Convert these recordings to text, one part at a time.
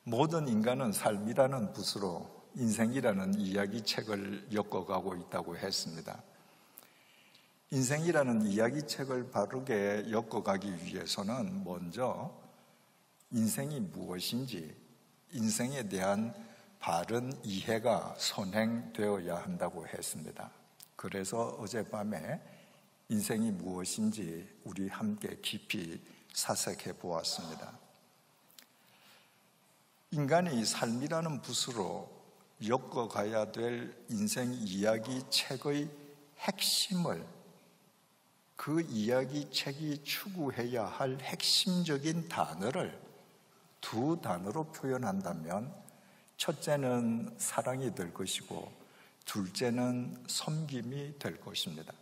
모든 인간은 삶이라는 붓으로 인생이라는 이야기책을 엮어가고 있다고 했습니다. 인생이라는 이야기책을 바르게 엮어가기 위해서는 먼저 인생이 무엇인지 인생에 대한 바른 이해가 선행되어야 한다고 했습니다. 그래서 어젯밤에 인생이 무엇인지 우리 함께 깊이 사색해 보았습니다. 인간이 삶이라는 붓으로 엮어가야 될 인생 이야기 책의 핵심을, 그 이야기 책이 추구해야 할 핵심적인 단어를 두 단어로 표현한다면, 첫째는 사랑이 될 것이고 둘째는 섬김이 될 것입니다.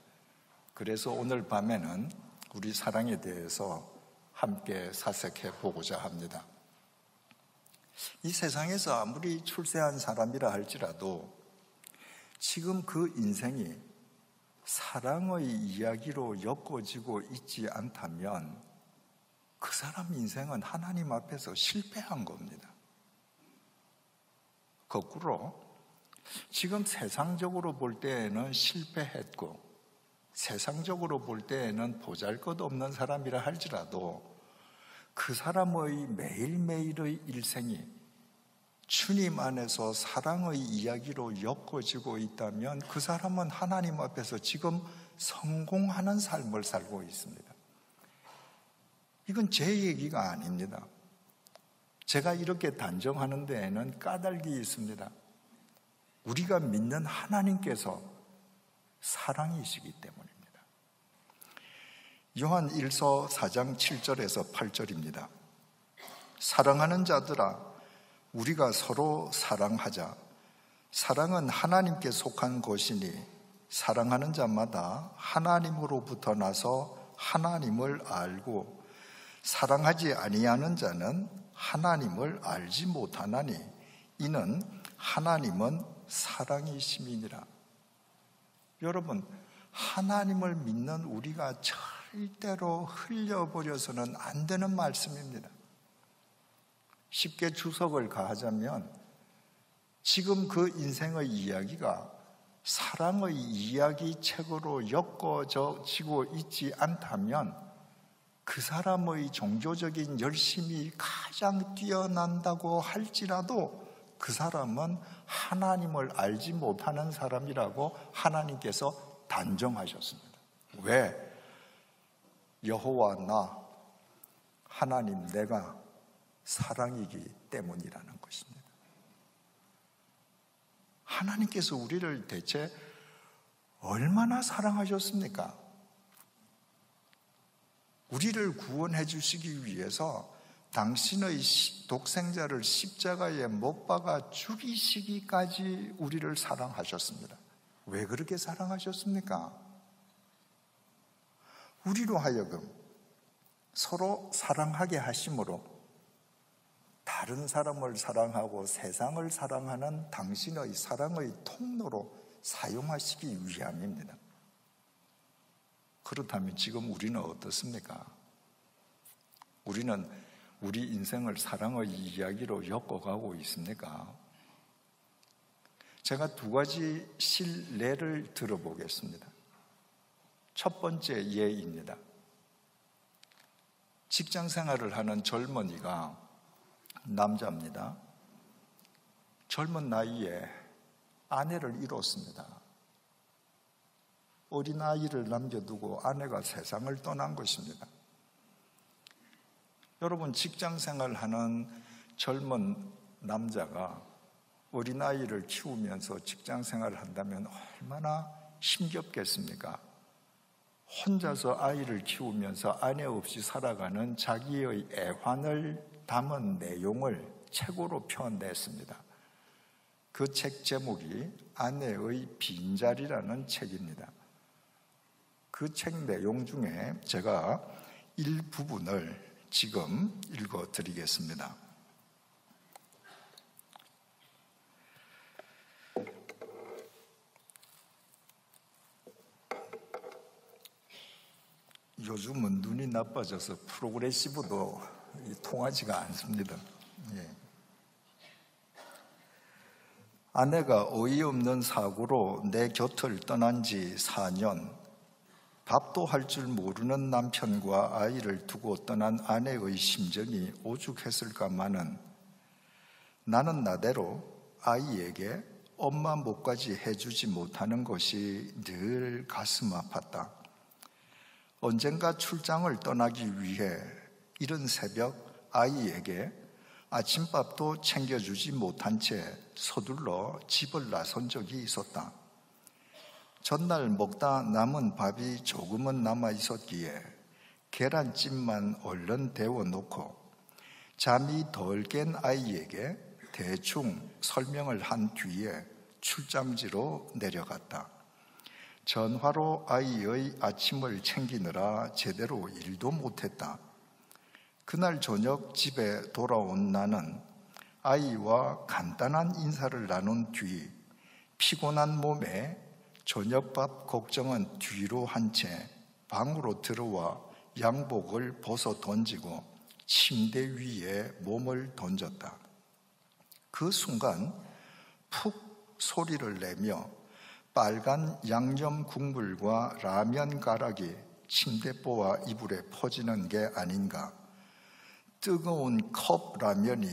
그래서 오늘 밤에는 우리 사랑에 대해서 함께 사색해 보고자 합니다. 이 세상에서 아무리 출세한 사람이라 할지라도 지금 그 인생이 사랑의 이야기로 엮어지고 있지 않다면 그 사람 인생은 하나님 앞에서 실패한 겁니다. 거꾸로 지금 세상적으로 볼 때에는 실패했고 세상적으로 볼 때에는 보잘것없는 사람이라 할지라도 그 사람의 매일매일의 일생이 주님 안에서 사랑의 이야기로 엮어지고 있다면 그 사람은 하나님 앞에서 지금 성공하는 삶을 살고 있습니다. 이건 제 얘기가 아닙니다. 제가 이렇게 단정하는 데에는 까닭이 있습니다. 우리가 믿는 하나님께서 사랑이시기 때문입니다. 요한 1서 4장 7절에서 8절입니다. 사랑하는 자들아, 우리가 서로 사랑하자. 사랑은 하나님께 속한 것이니 사랑하는 자마다 하나님으로부터 나서 하나님을 알고 사랑하지 아니하는 자는 하나님을 알지 못하나니 이는 하나님은 사랑이심이니라. 여러분, 하나님을 믿는 우리가 절대로 흘려버려서는 안 되는 말씀입니다. 쉽게 주석을 가하자면 지금 그 인생의 이야기가 사랑의 이야기책으로 엮어지고 있지 않다면 그 사람의 종교적인 열심이 가장 뛰어난다고 할지라도 그 사람은 하나님을 알지 못하는 사람이라고 하나님께서 단정하셨습니다. 왜? 여호와 나, 하나님 내가 사랑이기 때문이라는 것입니다. 하나님께서 우리를 대체 얼마나 사랑하셨습니까? 우리를 구원해 주시기 위해서 당신의 독생자를 십자가에 못 박아 죽이시기까지 우리를 사랑하셨습니다. 왜 그렇게 사랑하셨습니까? 우리로 하여금 서로 사랑하게 하심으로 다른 사람을 사랑하고 세상을 사랑하는 당신의 사랑의 통로로 사용하시기 위함입니다. 그렇다면 지금 우리는 어떻습니까? 우리는 우리 인생을 사랑의 이야기로 엮어가고 있습니까? 제가 두 가지 실례를 들어보겠습니다. 첫 번째 예입니다. 직장 생활을 하는 젊은이가 남자입니다. 젊은 나이에 아내를 잃었습니다. 어린아이를 남겨두고 아내가 세상을 떠난 것입니다. 여러분, 직장 생활하는 젊은 남자가 어린아이를 키우면서 직장 생활을 한다면 얼마나 힘겹겠습니까? 혼자서 아이를 키우면서 아내 없이 살아가는 자기의 애환을 담은 내용을 책으로 표현했습니다. 그 책 제목이 아내의 빈자리라는 책입니다. 그 책 내용 중에 제가 일부분을 지금 읽어드리겠습니다. 요즘은 눈이 나빠져서 프로그레시브도 통하지가 않습니다. 예. 아내가 어이없는 사고로 내 곁을 떠난 지 4년, 밥도 할 줄 모르는 남편과 아이를 두고 떠난 아내의 심정이 오죽했을까마는 나는 나대로 아이에게 엄마 목까지 해주지 못하는 것이 늘 가슴 아팠다. 언젠가 출장을 떠나기 위해 이른 새벽 아이에게 아침밥도 챙겨주지 못한 채 서둘러 집을 나선 적이 있었다. 전날 먹다 남은 밥이 조금은 남아 있었기에 계란찜만 얼른 데워놓고 잠이 덜 깬 아이에게 대충 설명을 한 뒤에 출장지로 내려갔다. 전화로 아이의 아침을 챙기느라 제대로 일도 못했다. 그날 저녁 집에 돌아온 나는 아이와 간단한 인사를 나눈 뒤 피곤한 몸에 저녁밥 걱정은 뒤로 한 채 방으로 들어와 양복을 벗어 던지고 침대 위에 몸을 던졌다. 그 순간 푹 소리를 내며 빨간 양념 국물과 라면 가락이 침대보와 이불에 퍼지는 게 아닌가. 뜨거운 컵 라면이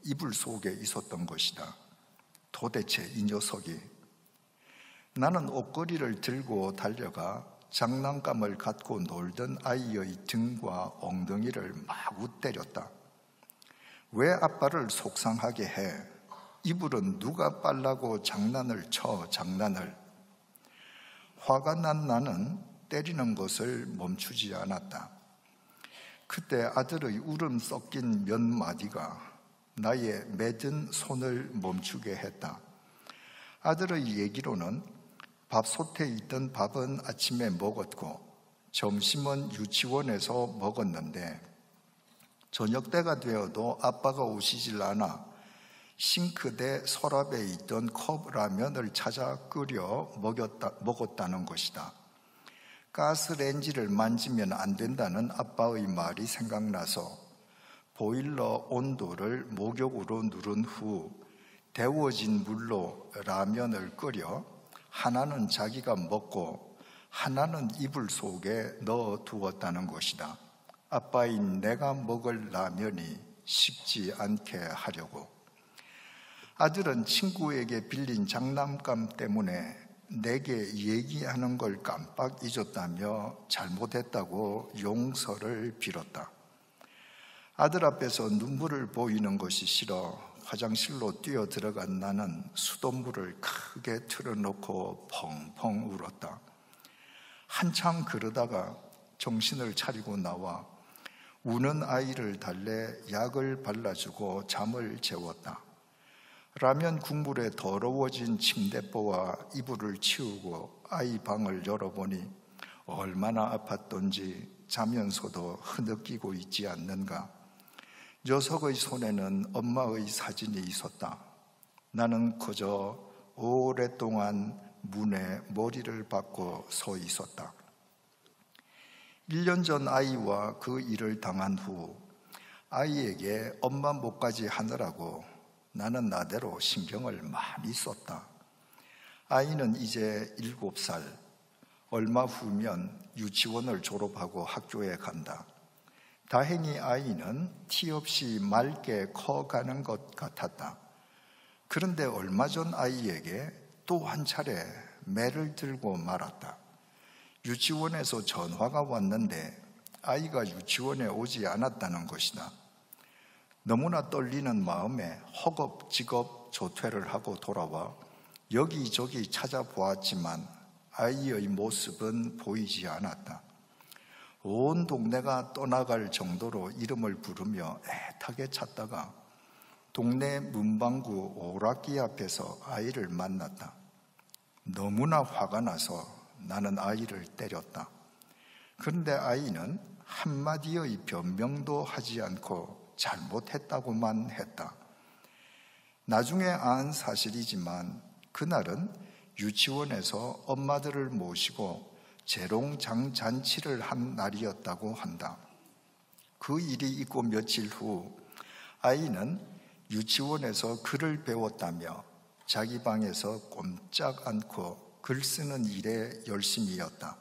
이불 속에 있었던 것이다. 도대체 이 녀석이. 나는 옷걸이를 들고 달려가 장난감을 갖고 놀던 아이의 등과 엉덩이를 마구 때렸다. 왜 아빠를 속상하게 해? 이불은 누가 빨라고 장난을 쳐, 장난을. 화가 난 나는 때리는 것을 멈추지 않았다. 그때 아들의 울음 섞인 몇 마디가 나의 맺은 손을 멈추게 했다. 아들의 얘기로는 밥솥에 있던 밥은 아침에 먹었고 점심은 유치원에서 먹었는데 저녁 때가 되어도 아빠가 오시질 않아 싱크대 서랍에 있던 컵 라면을 찾아 끓여 먹었다는 것이다. 가스레인지를 만지면 안 된다는 아빠의 말이 생각나서 보일러 온도를 목욕으로 누른 후 데워진 물로 라면을 끓여 하나는 자기가 먹고 하나는 이불 속에 넣어 두었다는 것이다. 아빠인 내가 먹을 라면이 식지 않게 하려고. 아들은 친구에게 빌린 장난감 때문에 내게 얘기하는 걸 깜빡 잊었다며 잘못했다고 용서를 빌었다. 아들 앞에서 눈물을 보이는 것이 싫어 화장실로 뛰어 들어간 나는 수돗물을 크게 틀어놓고 펑펑 울었다. 한참 그러다가 정신을 차리고 나와 우는 아이를 달래 약을 발라주고 잠을 재웠다. 라면 국물에 더러워진 침대보와 이불을 치우고 아이 방을 열어보니 얼마나 아팠던지 자면서도 흐느끼고 있지 않는가. 녀석의 손에는 엄마의 사진이 있었다. 나는 그저 오랫동안 문에 머리를 박고 서 있었다. 1년 전 아이와 그 일을 당한 후 아이에게 엄마 목까지 하느라고 나는 나대로 신경을 많이 썼다. 아이는 이제 7살, 얼마 후면 유치원을 졸업하고 학교에 간다. 다행히 아이는 티 없이 맑게 커가는 것 같았다. 그런데 얼마 전 아이에게 또 한 차례 매를 들고 말았다. 유치원에서 전화가 왔는데 아이가 유치원에 오지 않았다는 것이다. 너무나 떨리는 마음에 허겁지겁 조퇴를 하고 돌아와 여기저기 찾아보았지만 아이의 모습은 보이지 않았다. 온 동네가 떠나갈 정도로 이름을 부르며 애타게 찾다가 동네 문방구 오락기 앞에서 아이를 만났다. 너무나 화가 나서 나는 아이를 때렸다. 그런데 아이는 한마디의 변명도 하지 않고 잘못했다고만 했다. 나중에 안 사실이지만 그날은 유치원에서 엄마들을 모시고 재롱장잔치를 한 날이었다고 한다. 그 일이 있고 며칠 후 아이는 유치원에서 글을 배웠다며 자기 방에서 꼼짝 않고 글 쓰는 일에 열심이었다.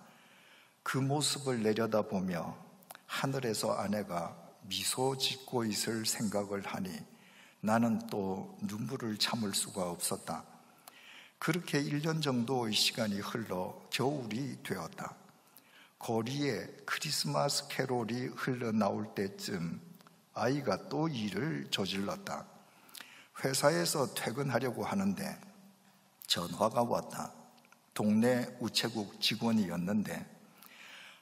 그 모습을 내려다보며 하늘에서 아내가 미소 짓고 있을 생각을 하니 나는 또 눈물을 참을 수가 없었다. 그렇게 1년 정도의 시간이 흘러 겨울이 되었다. 거리에 크리스마스 캐롤이 흘러나올 때쯤 아이가 또 일을 저질렀다. 회사에서 퇴근하려고 하는데 전화가 왔다. 동네 우체국 직원이었는데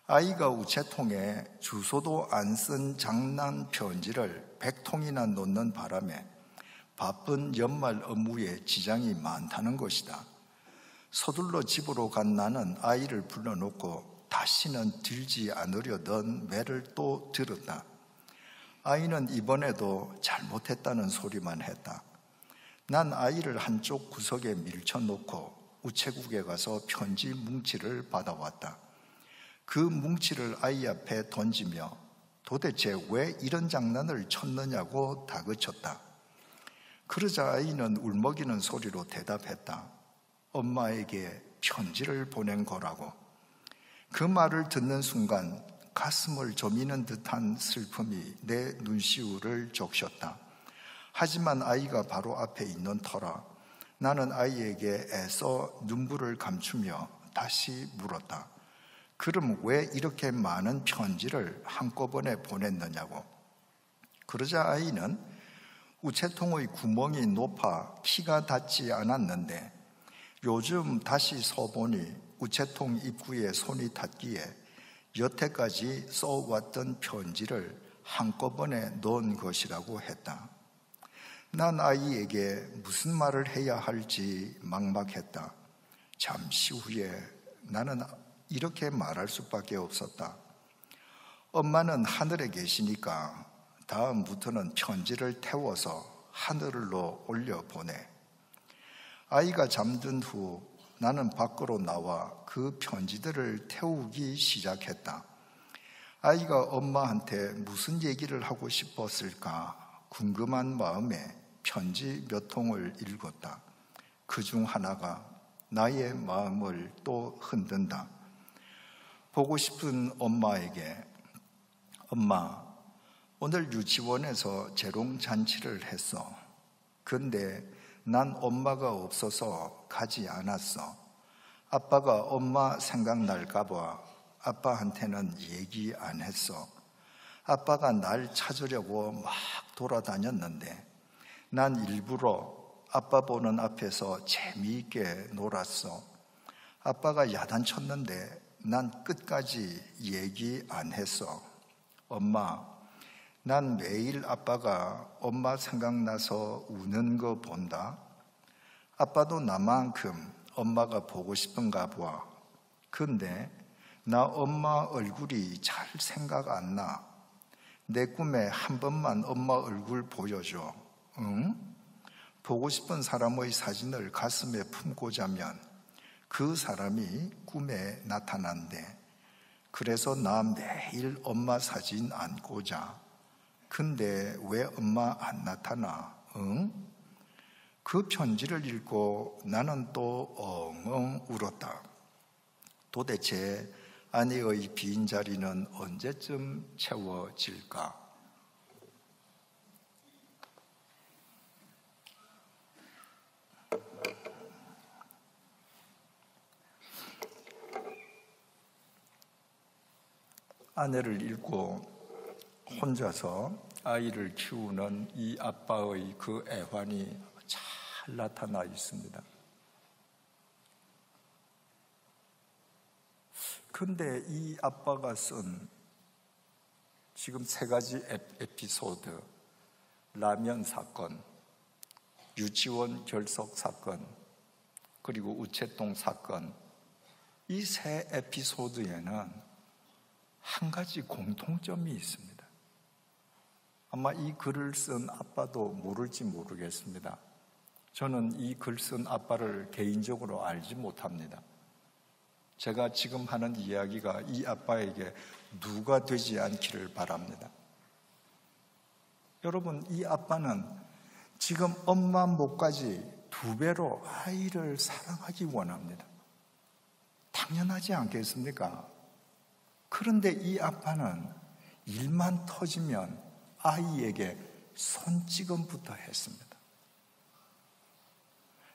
아이가 우체통에 주소도 안 쓴 장난 편지를 100통이나 놓는 바람에 바쁜 연말 업무에 지장이 많다는 것이다. 서둘러 집으로 간 나는 아이를 불러놓고 다시는 들지 않으려던 매를 또 들었다. 아이는 이번에도 잘못했다는 소리만 했다. 난 아이를 한쪽 구석에 밀쳐놓고 우체국에 가서 편지 뭉치를 받아왔다. 그 뭉치를 아이 앞에 던지며 도대체 왜 이런 장난을 쳤느냐고 다그쳤다. 그러자 아이는 울먹이는 소리로 대답했다. 엄마에게 편지를 보낸 거라고. 그 말을 듣는 순간 가슴을 저미는 듯한 슬픔이 내 눈시울을 적셨다. 하지만 아이가 바로 앞에 있는 터라 나는 아이에게 애써 눈물을 감추며 다시 물었다. 그럼 왜 이렇게 많은 편지를 한꺼번에 보냈느냐고. 그러자 아이는 우체통의 구멍이 높아 키가 닿지 않았는데 요즘 다시 써보니 우체통 입구에 손이 닿기에 여태까지 써왔던 편지를 한꺼번에 넣은 것이라고 했다. 난 아이에게 무슨 말을 해야 할지 막막했다. 잠시 후에 나는 이렇게 말할 수밖에 없었다. 엄마는 하늘에 계시니까 다음부터는 편지를 태워서 하늘로 올려보내. 아이가 잠든 후 나는 밖으로 나와 그 편지들을 태우기 시작했다. 아이가 엄마한테 무슨 얘기를 하고 싶었을까 궁금한 마음에 편지 몇 통을 읽었다. 그중 하나가 나의 마음을 또 흔든다. 보고 싶은 엄마에게 엄마, 오늘 유치원에서 재롱잔치를 했어. 근데 난 엄마가 없어서 가지 않았어. 아빠가 엄마 생각날까봐 아빠한테는 얘기 안 했어. 아빠가 날 찾으려고 막 돌아다녔는데 난 일부러 아빠 보는 앞에서 재미있게 놀았어. 아빠가 야단쳤는데 난 끝까지 얘기 안 했어. 엄마, 난 매일 아빠가 엄마 생각나서 우는 거 본다. 아빠도 나만큼 엄마가 보고 싶은가 봐. 근데 나 엄마 얼굴이 잘 생각 안 나. 내 꿈에 한 번만 엄마 얼굴 보여줘. 응? 보고 싶은 사람의 사진을 가슴에 품고 자면 그 사람이 꿈에 나타난대. 그래서 나 매일 엄마 사진 안고 자. 근데 왜 엄마 안 나타나? 응? 그 편지를 읽고 나는 또 엉엉 울었다. 도대체 아내의 빈 자리는 언제쯤 채워질까? 아내를 잃고 혼자서 아이를 키우는 이 아빠의 그 애환이 잘 나타나 있습니다. 근데 이 아빠가 쓴 지금 세 가지 에피소드, 라면 사건, 유치원 결석 사건, 그리고 우체통 사건, 이 세 에피소드에는 한 가지 공통점이 있습니다. 아마 이 글을 쓴 아빠도 모를지 모르겠습니다. 저는 이 글 쓴 아빠를 개인적으로 알지 못합니다. 제가 지금 하는 이야기가 이 아빠에게 누가 되지 않기를 바랍니다. 여러분, 이 아빠는 지금 엄마 목까지 2배로 아이를 사랑하기 원합니다. 당연하지 않겠습니까? 그런데 이 아빠는 일만 터지면 아이에게 손찌검부터 했습니다.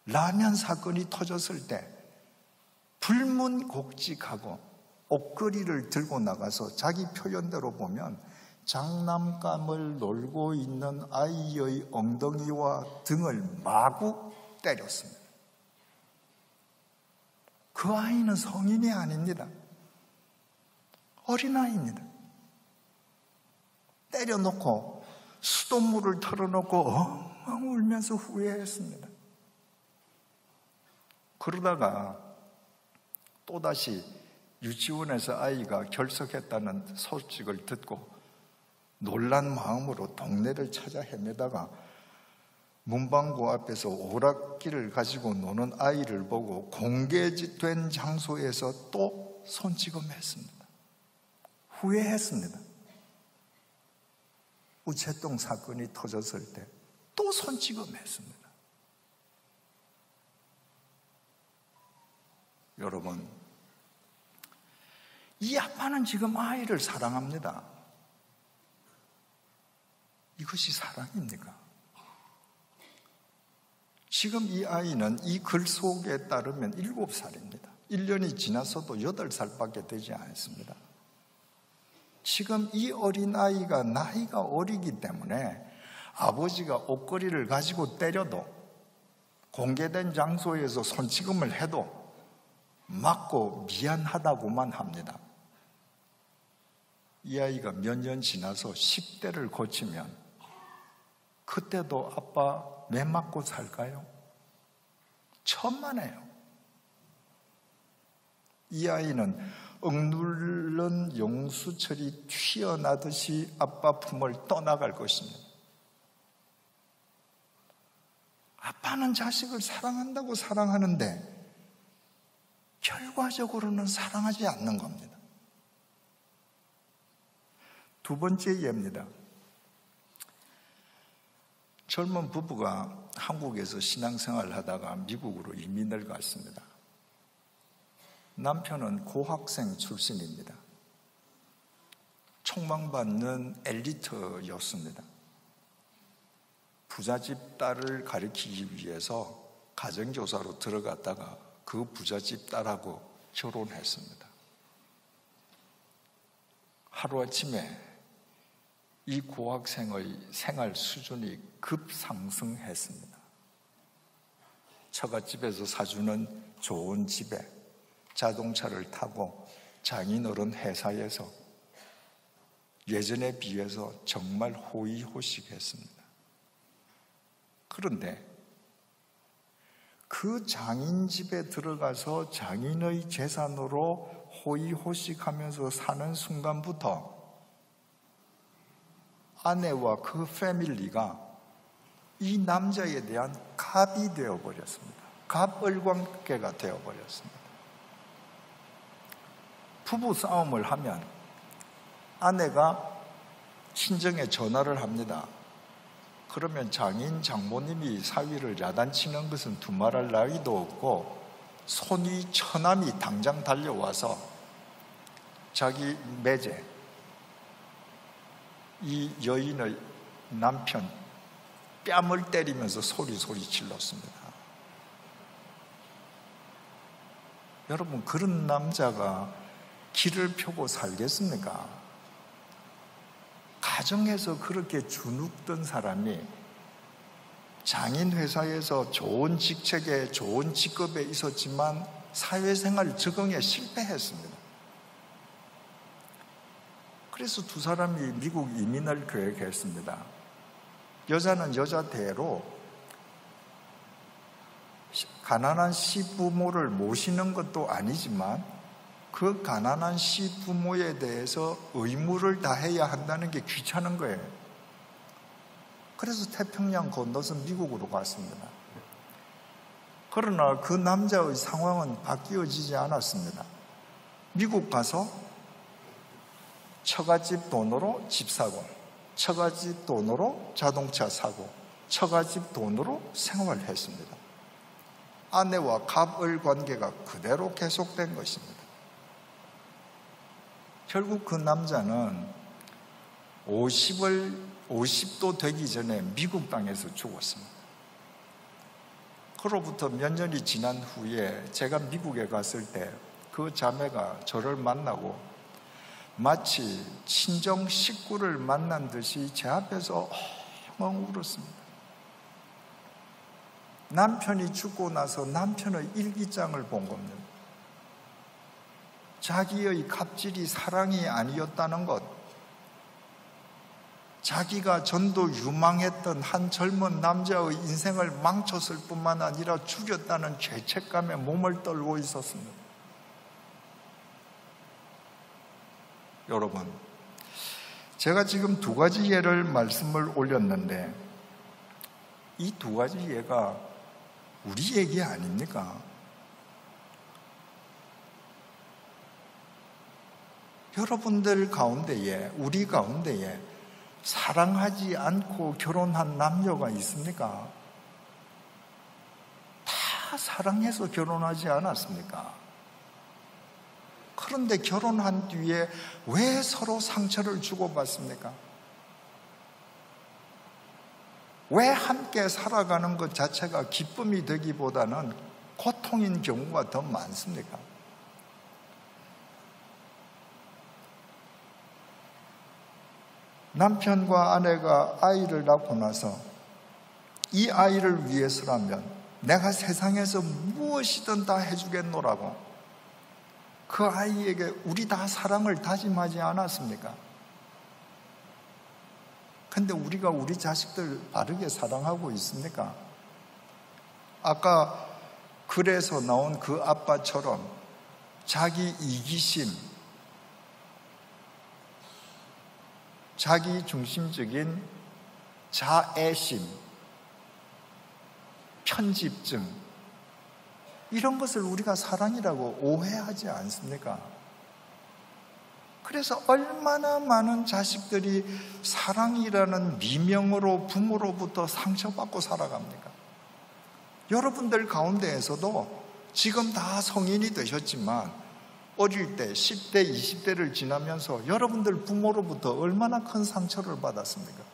라면 사건이 터졌을 때 불문곡직하고 옷걸이를 들고 나가서 자기 표현대로 보면 장난감을 놀고 있는 아이의 엉덩이와 등을 마구 때렸습니다. 그 아이는 성인이 아닙니다. 어린아이입니다. 때려놓고 수돗물을 털어놓고 엉엉 울면서 후회했습니다. 그러다가 또다시 유치원에서 아이가 결석했다는 소식을 듣고 놀란 마음으로 동네를 찾아 헤매다가 문방구 앞에서 오락기를 가지고 노는 아이를 보고 공개된 장소에서 또 손찌검했습니다. 후회했습니다. 우체통 사건이 터졌을 때 또 손찌검했습니다. 여러분, 이 아빠는 지금 아이를 사랑합니다. 이것이 사랑입니까? 지금 이 아이는 이 글 속에 따르면 7살입니다. 1년이 지나서도 8살밖에 되지 않습니다. 지금 이 어린아이가 나이가 어리기 때문에 아버지가 옷걸이를 가지고 때려도 공개된 장소에서 손찌검을 해도 맞고 미안하다고만 합니다. 이 아이가 몇 년 지나서 10대를 거치면 그때도 아빠 매 맞고 살까요? 천만에요. 이 아이는 억눌른 용수철이 튀어나듯이 아빠 품을 떠나갈 것입니다. 아빠는 자식을 사랑한다고 사랑하는데 결과적으로는 사랑하지 않는 겁니다. 두 번째 예입니다. 젊은 부부가 한국에서 신앙생활을 하다가 미국으로 이민을 갔습니다. 남편은 고학생 출신입니다. 촉망받는 엘리트였습니다. 부잣집 딸을 가르치기 위해서 가정교사로 들어갔다가 그 부잣집 딸하고 결혼했습니다. 하루아침에 이 고학생의 생활 수준이 급상승했습니다. 처갓집에서 사주는 좋은 집에 자동차를 타고 장인어른 회사에서 예전에 비해서 정말 호의호식했습니다. 그런데 그 장인 집에 들어가서 장인의 재산으로 호의호식하면서 사는 순간부터 아내와 그 패밀리가 이 남자에 대한 갑이 되어버렸습니다. 갑을관계가 되어버렸습니다. 부부 싸움을 하면 아내가 친정에 전화를 합니다. 그러면 장인, 장모님이 사위를 야단치는 것은 두말할 나위도 없고 손위 처남이 당장 달려와서 자기 매제, 이 여인의 남편 뺨을 때리면서 소리 질렀습니다. 여러분, 그런 남자가 길을 펴고 살겠습니까? 가정에서 그렇게 주눅든 사람이 장인 회사에서 좋은 직책에 좋은 직급에 있었지만 사회생활 적응에 실패했습니다. 그래서 두 사람이 미국 이민을 계획했습니다. 여자는 여자대로 가난한 시부모를 모시는 것도 아니지만 그 가난한 시부모에 대해서 의무를 다해야 한다는 게 귀찮은 거예요. 그래서 태평양 건너서 미국으로 갔습니다. 그러나 그 남자의 상황은 바뀌어지지 않았습니다. 미국 가서 처갓집 돈으로 집 사고, 처갓집 돈으로 자동차 사고, 처갓집 돈으로 생활했습니다. 아내와 갑을 관계가 그대로 계속된 것입니다. 결국 그 남자는 50도 되기 전에 미국 땅에서 죽었습니다. 그로부터 몇 년이 지난 후에 제가 미국에 갔을 때 그 자매가 저를 만나고 마치 친정 식구를 만난 듯이 제 앞에서 엉엉 울었습니다. 남편이 죽고 나서 남편의 일기장을 본 겁니다. 자기의 갑질이 사랑이 아니었다는 것, 자기가 전도 유망했던 한 젊은 남자의 인생을 망쳤을 뿐만 아니라 죽였다는 죄책감에 몸을 떨고 있었습니다. 여러분, 제가 지금 두 가지 예를 말씀을 올렸는데 이 두 가지 예가 우리 얘기 아닙니까? 여러분들 가운데에, 우리 가운데에 사랑하지 않고 결혼한 남녀가 있습니까? 다 사랑해서 결혼하지 않았습니까? 그런데 결혼한 뒤에 왜 서로 상처를 주고받습니까? 왜 함께 살아가는 것 자체가 기쁨이 되기보다는 고통인 경우가 더 많습니까? 남편과 아내가 아이를 낳고 나서 이 아이를 위해서라면 내가 세상에서 무엇이든 다 해주겠노라고 그 아이에게 우리 다 사랑을 다짐하지 않았습니까? 근데 우리가 우리 자식들 바르게 사랑하고 있습니까? 아까 글에서 나온 그 아빠처럼 자기 이기심, 자기 중심적인 자애심, 편집증, 이런 것을 우리가 사랑이라고 오해하지 않습니까? 그래서 얼마나 많은 자식들이 사랑이라는 미명으로 부모로부터 상처받고 살아갑니까? 여러분들 가운데에서도 지금 다 성인이 되셨지만 어릴 때 10대, 20대를 지나면서 여러분들 부모로부터 얼마나 큰 상처를 받았습니까?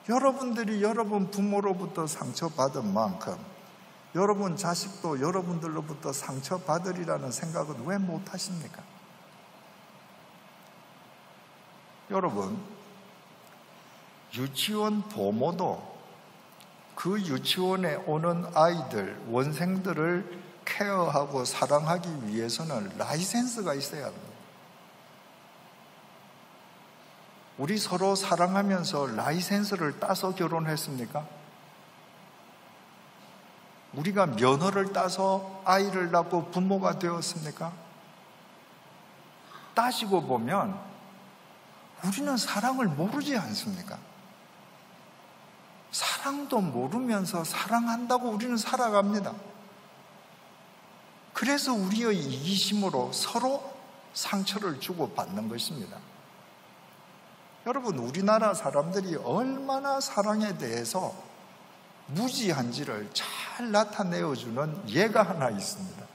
여러분들이 여러분 부모로부터 상처받은 만큼 여러분 자식도 여러분들로부터 상처받으리라는 생각은 왜 못하십니까? 여러분, 유치원 부모도 그 유치원에 오는 아이들, 원생들을 케어하고 사랑하기 위해서는 라이센스가 있어야 합니다. 우리 서로 사랑하면서 라이센스를 따서 결혼했습니까? 우리가 면허를 따서 아이를 낳고 부모가 되었습니까? 따지고 보면 우리는 사랑을 모르지 않습니까? 사랑도 모르면서 사랑한다고 우리는 살아갑니다. 그래서 우리의 이기심으로 서로 상처를 주고받는 것입니다. 여러분, 우리나라 사람들이 얼마나 사랑에 대해서 무지한지를 잘 나타내어주는 예가 하나 있습니다.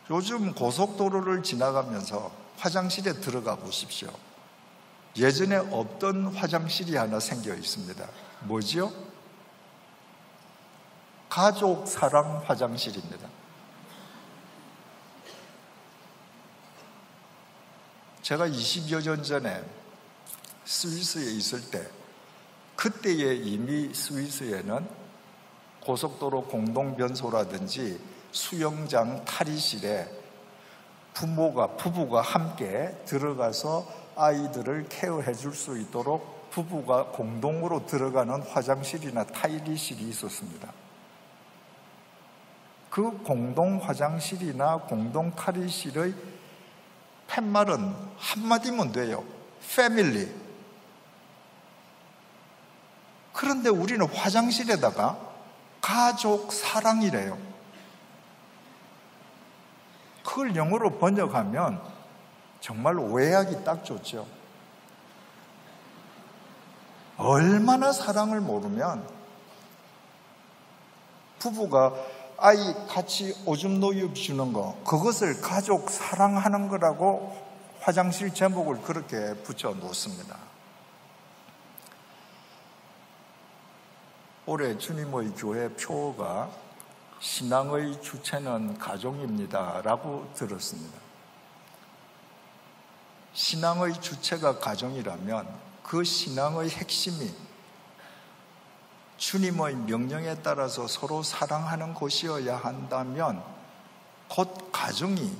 요즘 고속도로를 지나가면서 화장실에 들어가 보십시오. 예전에 없던 화장실이 하나 생겨 있습니다. 뭐지요? 가족 사랑 화장실입니다. 제가 20여 년 전에 스위스에 있을 때 그때에 이미 스위스에는 고속도로 공동변소라든지 수영장 탈의실에 부부가 함께 들어가서 아이들을 케어해 줄 수 있도록 부부가 공동으로 들어가는 화장실이나 탈의실이 있었습니다. 그 공동 화장실이나 공동 탈의실의 팻말은 한마디면 돼요. 패밀리. 그런데 우리는 화장실에다가 가족 사랑이래요. 그걸 영어로 번역하면 정말 오해하기 딱 좋죠. 얼마나 사랑을 모르면 부부가 아이 같이 오줌 노유 주는 거, 그것을 가족 사랑하는 거라고 화장실 제목을 그렇게 붙여 놓습니다. 올해 주님의 교회 표어가 신앙의 주체는 가정입니다 라고 들었습니다. 신앙의 주체가 가정이라면 그 신앙의 핵심이 주님의 명령에 따라서 서로 사랑하는 것이어야 한다면 곧 가정이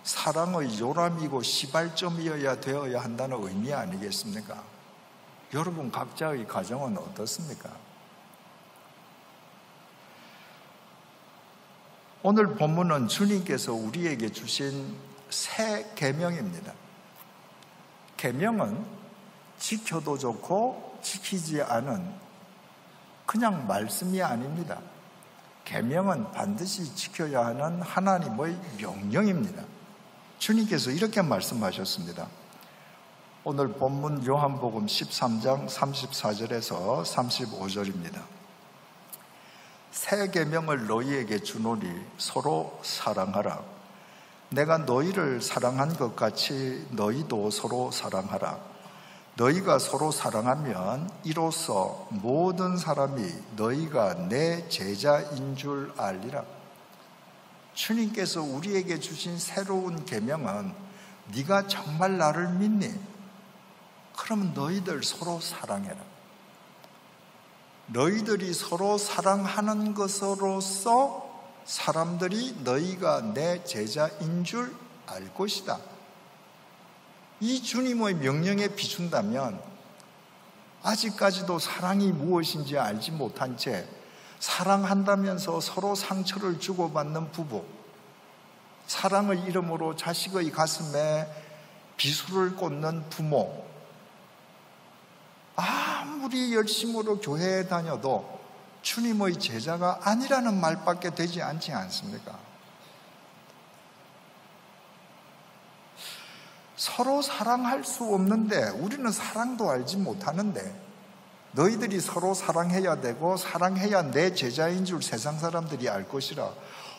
사랑의 요람이고 시발점이어야 되어야 한다는 의미 아니겠습니까? 여러분 각자의 가정은 어떻습니까? 오늘 본문은 주님께서 우리에게 주신 새 계명입니다. 계명은 지켜도 좋고 지키지 않은 그냥 말씀이 아닙니다. 계명은 반드시 지켜야 하는 하나님의 명령입니다. 주님께서 이렇게 말씀하셨습니다. 오늘 본문 요한복음 13장 34절에서 35절입니다. 새 계명을 너희에게 주노니 서로 사랑하라. 내가 너희를 사랑한 것 같이 너희도 서로 사랑하라. 너희가 서로 사랑하면 이로써 모든 사람이 너희가 내 제자인 줄 알리라. 주님께서 우리에게 주신 새로운 계명은 네가 정말 나를 믿니? 그러면 너희들 서로 사랑해라. 너희들이 서로 사랑하는 것으로서 사람들이 너희가 내 제자인 줄 알 것이다. 이 주님의 명령에 비춘다면 아직까지도 사랑이 무엇인지 알지 못한 채 사랑한다면서 서로 상처를 주고받는 부부, 사랑의 이름으로 자식의 가슴에 비수를 꽂는 부모, 아무리 열심으로 교회에 다녀도 주님의 제자가 아니라는 말밖에 되지 않지 않습니까? 서로 사랑할 수 없는데 우리는 사랑도 알지 못하는데 너희들이 서로 사랑해야 되고 사랑해야 내 제자인 줄 세상 사람들이 알 것이라.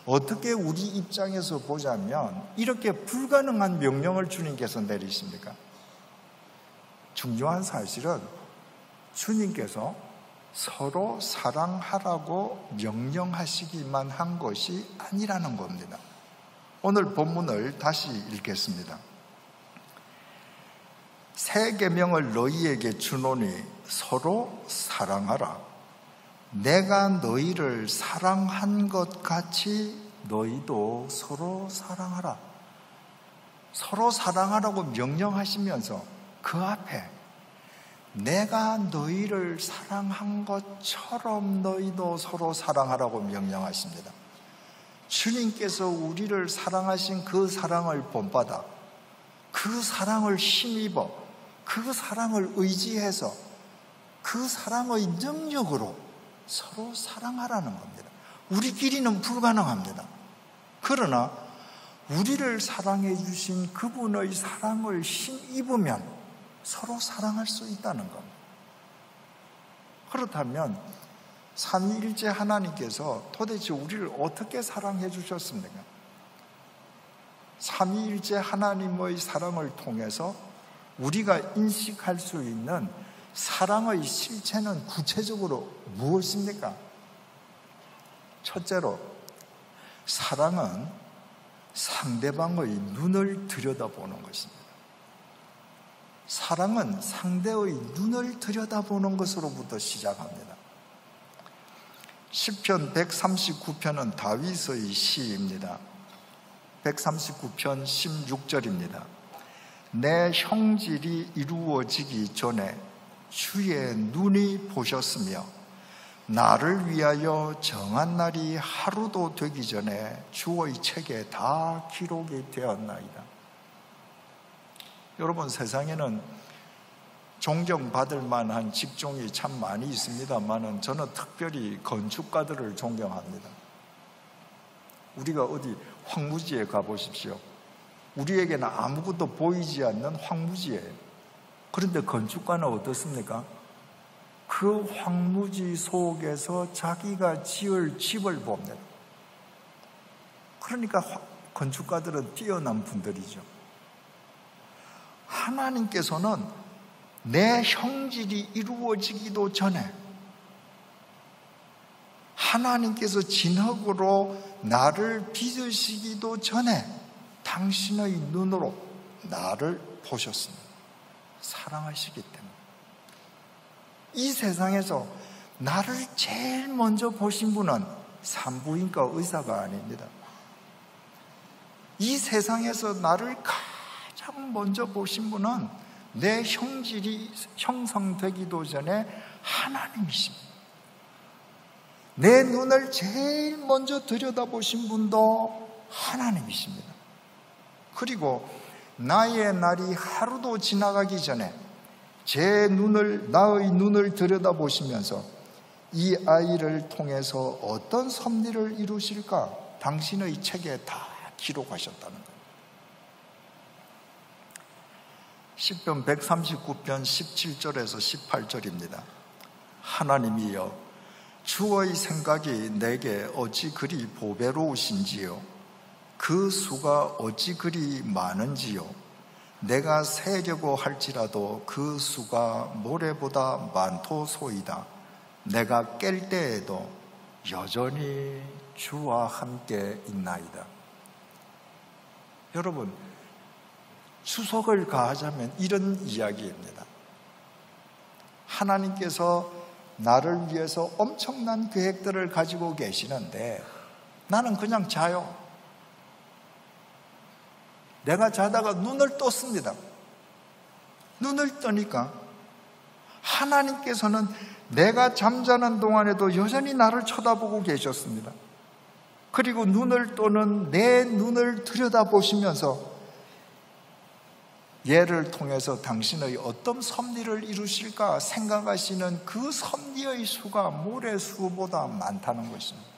어떻게 우리 입장에서 보자면 이렇게 불가능한 명령을 주님께서 내리십니까? 중요한 사실은 주님께서 서로 사랑하라고 명령하시기만 한 것이 아니라는 겁니다. 오늘 본문을 다시 읽겠습니다. 새 계명을 너희에게 주노니 서로 사랑하라. 내가 너희를 사랑한 것 같이 너희도 서로 사랑하라. 서로 사랑하라고 명령하시면서 그 앞에 내가 너희를 사랑한 것처럼 너희도 서로 사랑하라고 명령하십니다. 주님께서 우리를 사랑하신 그 사랑을 본받아 그 사랑을 힘입어 그 사랑을 의지해서 그 사랑의 능력으로 서로 사랑하라는 겁니다. 우리끼리는 불가능합니다. 그러나 우리를 사랑해 주신 그분의 사랑을 힘입으면 서로 사랑할 수 있다는 겁니다. 그렇다면 삼위일체 하나님께서 도대체 우리를 어떻게 사랑해 주셨습니까? 삼위일체 하나님의 사랑을 통해서 우리가 인식할 수 있는 사랑의 실체는 구체적으로 무엇입니까? 첫째로, 사랑은 상대방의 눈을 들여다보는 것입니다. 사랑은 상대의 눈을 들여다보는 것으로부터 시작합니다. 시편 139편은 다윗의 시입니다. 139편 16절입니다. 내 형질이 이루어지기 전에 주의 눈이 보셨으며 나를 위하여 정한 날이 하루도 되기 전에 주의 책에 다 기록이 되었나이다. 여러분, 세상에는 존경받을 만한 직종이 참 많이 있습니다만 저는 특별히 건축가들을 존경합니다. 우리가 어디 황무지에 가보십시오. 우리에게는 아무것도 보이지 않는 황무지예요. 그런데 건축가는 어떻습니까? 그 그 황무지 속에서 자기가 지을 집을 봅니다. 그러니까 건축가들은 뛰어난 분들이죠. 하나님께서는 내 형질이 이루어지기도 전에, 하나님께서 진흙으로 나를 빚으시기도 전에 당신의 눈으로 나를 보셨습니다. 사랑하시기 때문에. 이 세상에서 나를 제일 먼저 보신 분은 산부인과 의사가 아닙니다. 이 세상에서 나를 가장 먼저 보신 분은 내 형질이 형성되기도 전에 하나님이십니다. 내 눈을 제일 먼저 들여다보신 분도 하나님이십니다. 그리고 나의 날이 하루도 지나가기 전에 나의 눈을 들여다보시면서 이 아이를 통해서 어떤 섭리를 이루실까 당신의 책에 다 기록하셨다는 거예요. 시편 139편 17절에서 18절입니다. 하나님이여, 주의 생각이 내게 어찌 그리 보배로우신지요, 그 수가 어찌 그리 많은지요. 내가 세려고 할지라도 그 수가 모래보다 많도소이다. 내가 깰 때에도 여전히 주와 함께 있나이다. 여러분, 추석을 가하자면 이런 이야기입니다. 하나님께서 나를 위해서 엄청난 계획들을 가지고 계시는데 나는 그냥 자요. 내가 자다가 눈을 떴습니다. 눈을 뜨니까 하나님께서는 내가 잠자는 동안에도 여전히 나를 쳐다보고 계셨습니다. 그리고 눈을 뜨는 내 눈을 들여다보시면서 얘를 통해서 당신의 어떤 섭리를 이루실까 생각하시는 그 섭리의 수가 모래수보다 많다는 것입니다.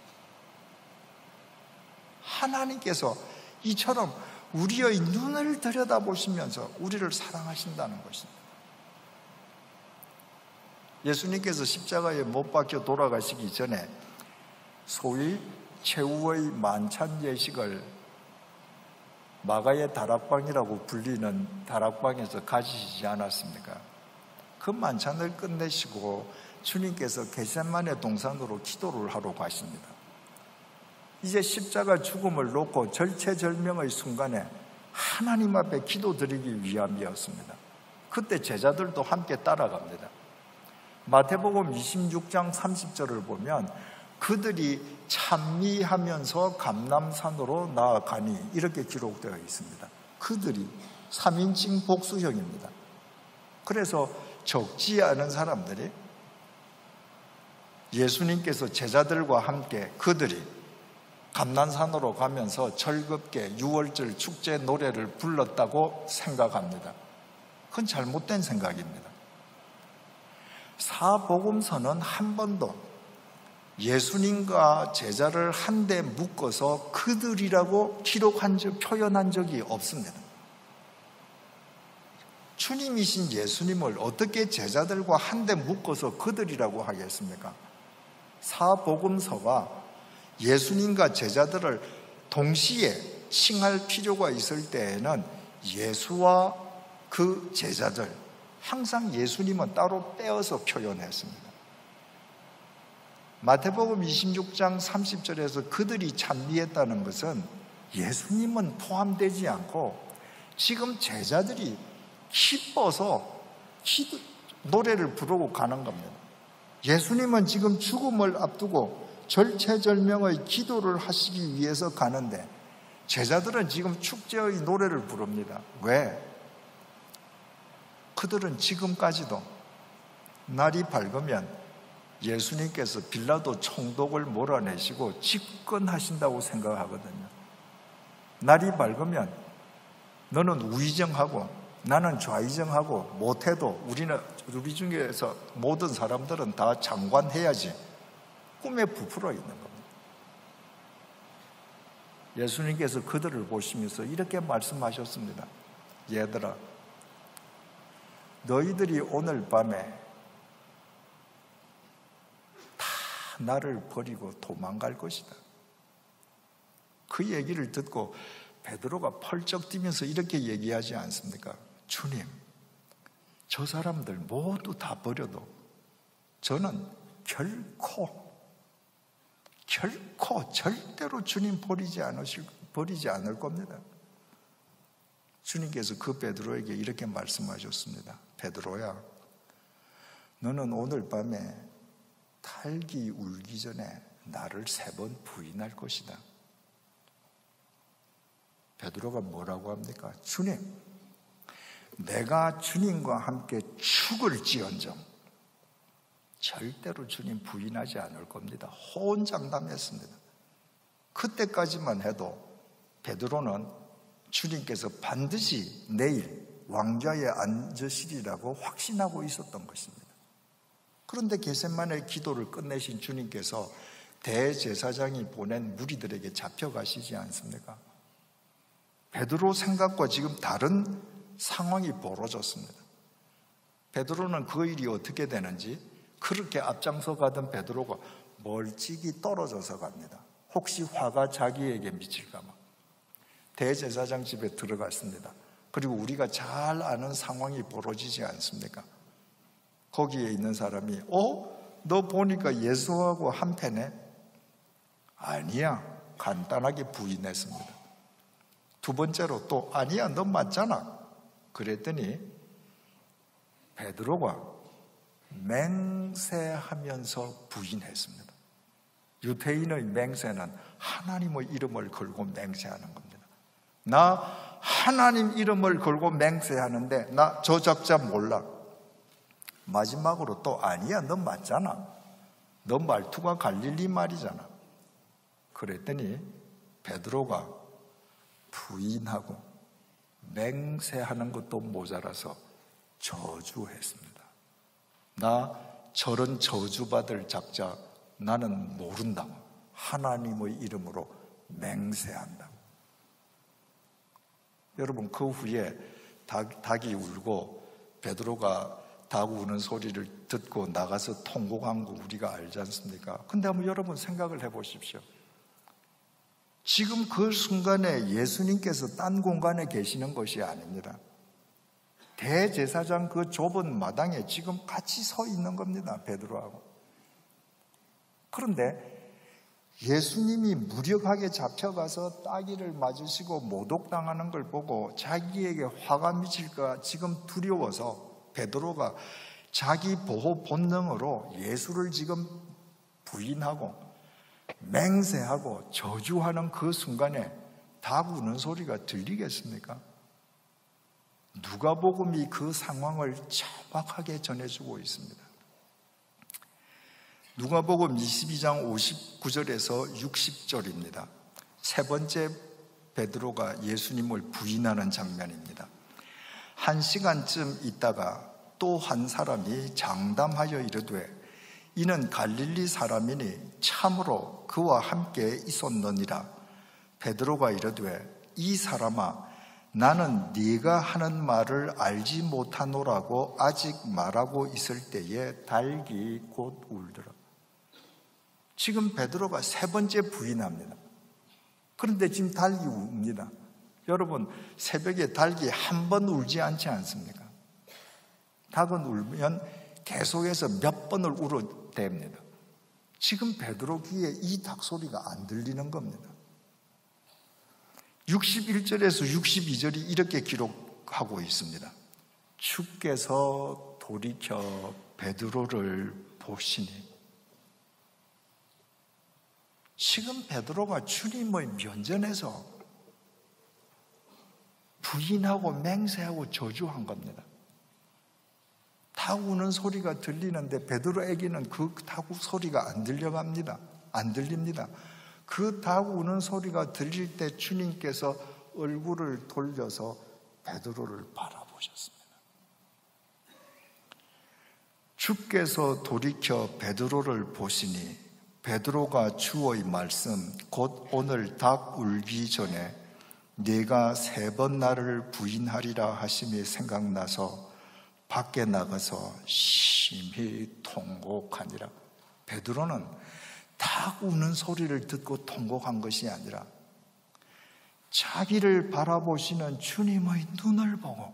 하나님께서 이처럼 우리의 눈을 들여다보시면서 우리를 사랑하신다는 것입니다. 예수님께서 십자가에 못 박혀 돌아가시기 전에 소위 최후의 만찬 예식을 마가의 다락방이라고 불리는 다락방에서 가지시지 않았습니까? 그 만찬을 끝내시고 주님께서 겟세마네 동산으로 기도를 하러 가십니다. 이제 십자가 죽음을 놓고 절체절명의 순간에 하나님 앞에 기도드리기 위함이었습니다. 그때 제자들도 함께 따라갑니다. 마태복음 26장 30절을 보면 그들이 찬미하면서 감람산으로 나아가니 이렇게 기록되어 있습니다. 그들이 3인칭 복수형입니다. 그래서 적지 않은 사람들이 예수님께서 제자들과 함께 그들이 감람산으로 가면서 즐겁게 유월절 축제 노래를 불렀다고 생각합니다. 그건 잘못된 생각입니다. 사복음서는 한 번도 예수님과 제자를 한데 묶어서 그들이라고 표현한 적이 없습니다. 주님이신 예수님을 어떻게 제자들과 한데 묶어서 그들이라고 하겠습니까? 사복음서가 예수님과 제자들을 동시에 칭할 필요가 있을 때에는 예수와 그 제자들, 항상 예수님은 따로 떼어서 표현했습니다. 마태복음 26장 30절에서 그들이 찬미했다는 것은 예수님은 포함되지 않고 지금 제자들이 기뻐서 노래를 부르고 가는 겁니다. 예수님은 지금 죽음을 앞두고 절체절명의 기도를 하시기 위해서 가는데 제자들은 지금 축제의 노래를 부릅니다. 왜? 그들은 지금까지도 날이 밝으면 예수님께서 빌라도 총독을 몰아내시고 집권하신다고 생각하거든요. 날이 밝으면 너는 우의정하고 나는 좌의정하고 못해도 우리 중에서 모든 사람들은 다 장관해야지 꿈에 부풀어 있는 겁니다. 예수님께서 그들을 보시면서 이렇게 말씀하셨습니다. 얘들아, 너희들이 오늘 밤에 나를 버리고 도망갈 것이다. 그 얘기를 듣고 베드로가 펄쩍 뛰면서 이렇게 얘기하지 않습니까? 주님, 저 사람들 모두 다 버려도 저는 결코 절대로 주님 버리지 않을 겁니다. 주님께서 그 베드로에게 이렇게 말씀하셨습니다. 베드로야, 너는 오늘 밤에 닭이 울기 전에 나를 3번 부인할 것이다. 베드로가 뭐라고 합니까? 주님, 내가 주님과 함께 죽을지언정 절대로 주님 부인하지 않을 겁니다. 호언장담했습니다. 그때까지만 해도 베드로는 주님께서 반드시 내일 왕좌에 앉으시리라고 확신하고 있었던 것입니다. 그런데 겟세마네 기도를 끝내신 주님께서 대제사장이 보낸 무리들에게 잡혀가시지 않습니까? 베드로 생각과 지금 다른 상황이 벌어졌습니다. 베드로는 그 일이 어떻게 되는지 그렇게 앞장서 가던 베드로가 멀찍이 떨어져서 갑니다. 혹시 화가 자기에게 미칠까 봐 대제사장 집에 들어갔습니다. 그리고 우리가 잘 아는 상황이 벌어지지 않습니까? 거기에 있는 사람이 너 보니까 예수하고 한패네? 아니야, 간단하게 부인했습니다. 두 번째로 또 아니야, 너 맞잖아. 그랬더니 베드로가 맹세하면서 부인했습니다. 유대인의 맹세는 하나님의 이름을 걸고 맹세하는 겁니다. 나 하나님 이름을 걸고 맹세하는데 나 저 작자 몰라. 마지막으로 또 아니야, 너 맞잖아. 너 말투가 갈릴리 말이잖아. 그랬더니 베드로가 부인하고 맹세하는 것도 모자라서 저주했습니다. 나 저런 저주받을 작자 나는 모른다고. 하나님의 이름으로 맹세한다고. 여러분, 그 후에 닭이 울고 베드로가 닭 우는 소리를 듣고 나가서 통곡한 거 우리가 알지 않습니까? 근데 한번 여러분 생각을 해보십시오. 지금 그 순간에 예수님께서 딴 공간에 계시는 것이 아닙니다. 대제사장 그 좁은 마당에 지금 같이 서 있는 겁니다, 베드로하고. 그런데 예수님이 무력하게 잡혀가서 따귀를 맞으시고 모독당하는 걸 보고 자기에게 화가 미칠까 지금 두려워서 베드로가 자기 보호 본능으로 예수를 지금 부인하고 맹세하고 저주하는 그 순간에 닭 우는 소리가 들리겠습니까? 누가복음이 그 상황을 정확하게 전해주고 있습니다. 누가복음 22장 59절에서 60절입니다. 세 번째 베드로가 예수님을 부인하는 장면입니다. 1시간쯤 있다가 또 한 사람이 장담하여 이르되 이는 갈릴리 사람이니 참으로 그와 함께 있었느니라. 베드로가 이르되 이 사람아, 나는 네가 하는 말을 알지 못하노라고 아직 말하고 있을 때에 닭이 곧 울더라. 지금 베드로가 세 번째 부인합니다. 그런데 지금 닭이 웁니다. 여러분, 새벽에 닭이 한 번 울지 않지 않습니까? 닭은 울면 계속해서 몇 번을 울어댑니다. 지금 베드로 귀에 이 닭 소리가 안 들리는 겁니다. 61절에서 62절이 이렇게 기록하고 있습니다. 주께서 돌이켜 베드로를 보시니. 지금 베드로가 주님의 면전에서 부인하고 맹세하고 저주한 겁니다. 닭 우는 소리가 들리는데 베드로에게는 그 닭 소리가 안 들립니다. 그 닭 우는 소리가 들릴 때 주님께서 얼굴을 돌려서 베드로를 바라보셨습니다. 주께서 돌이켜 베드로를 보시니 베드로가 주의 말씀 곧 오늘 닭 울기 전에 네가 3번 나를 부인하리라 하심이 생각나서 밖에 나가서 심히 통곡하니라. 베드로는 닭 우는 소리를 듣고 통곡한 것이 아니라 자기를 바라보시는 주님의 눈을 보고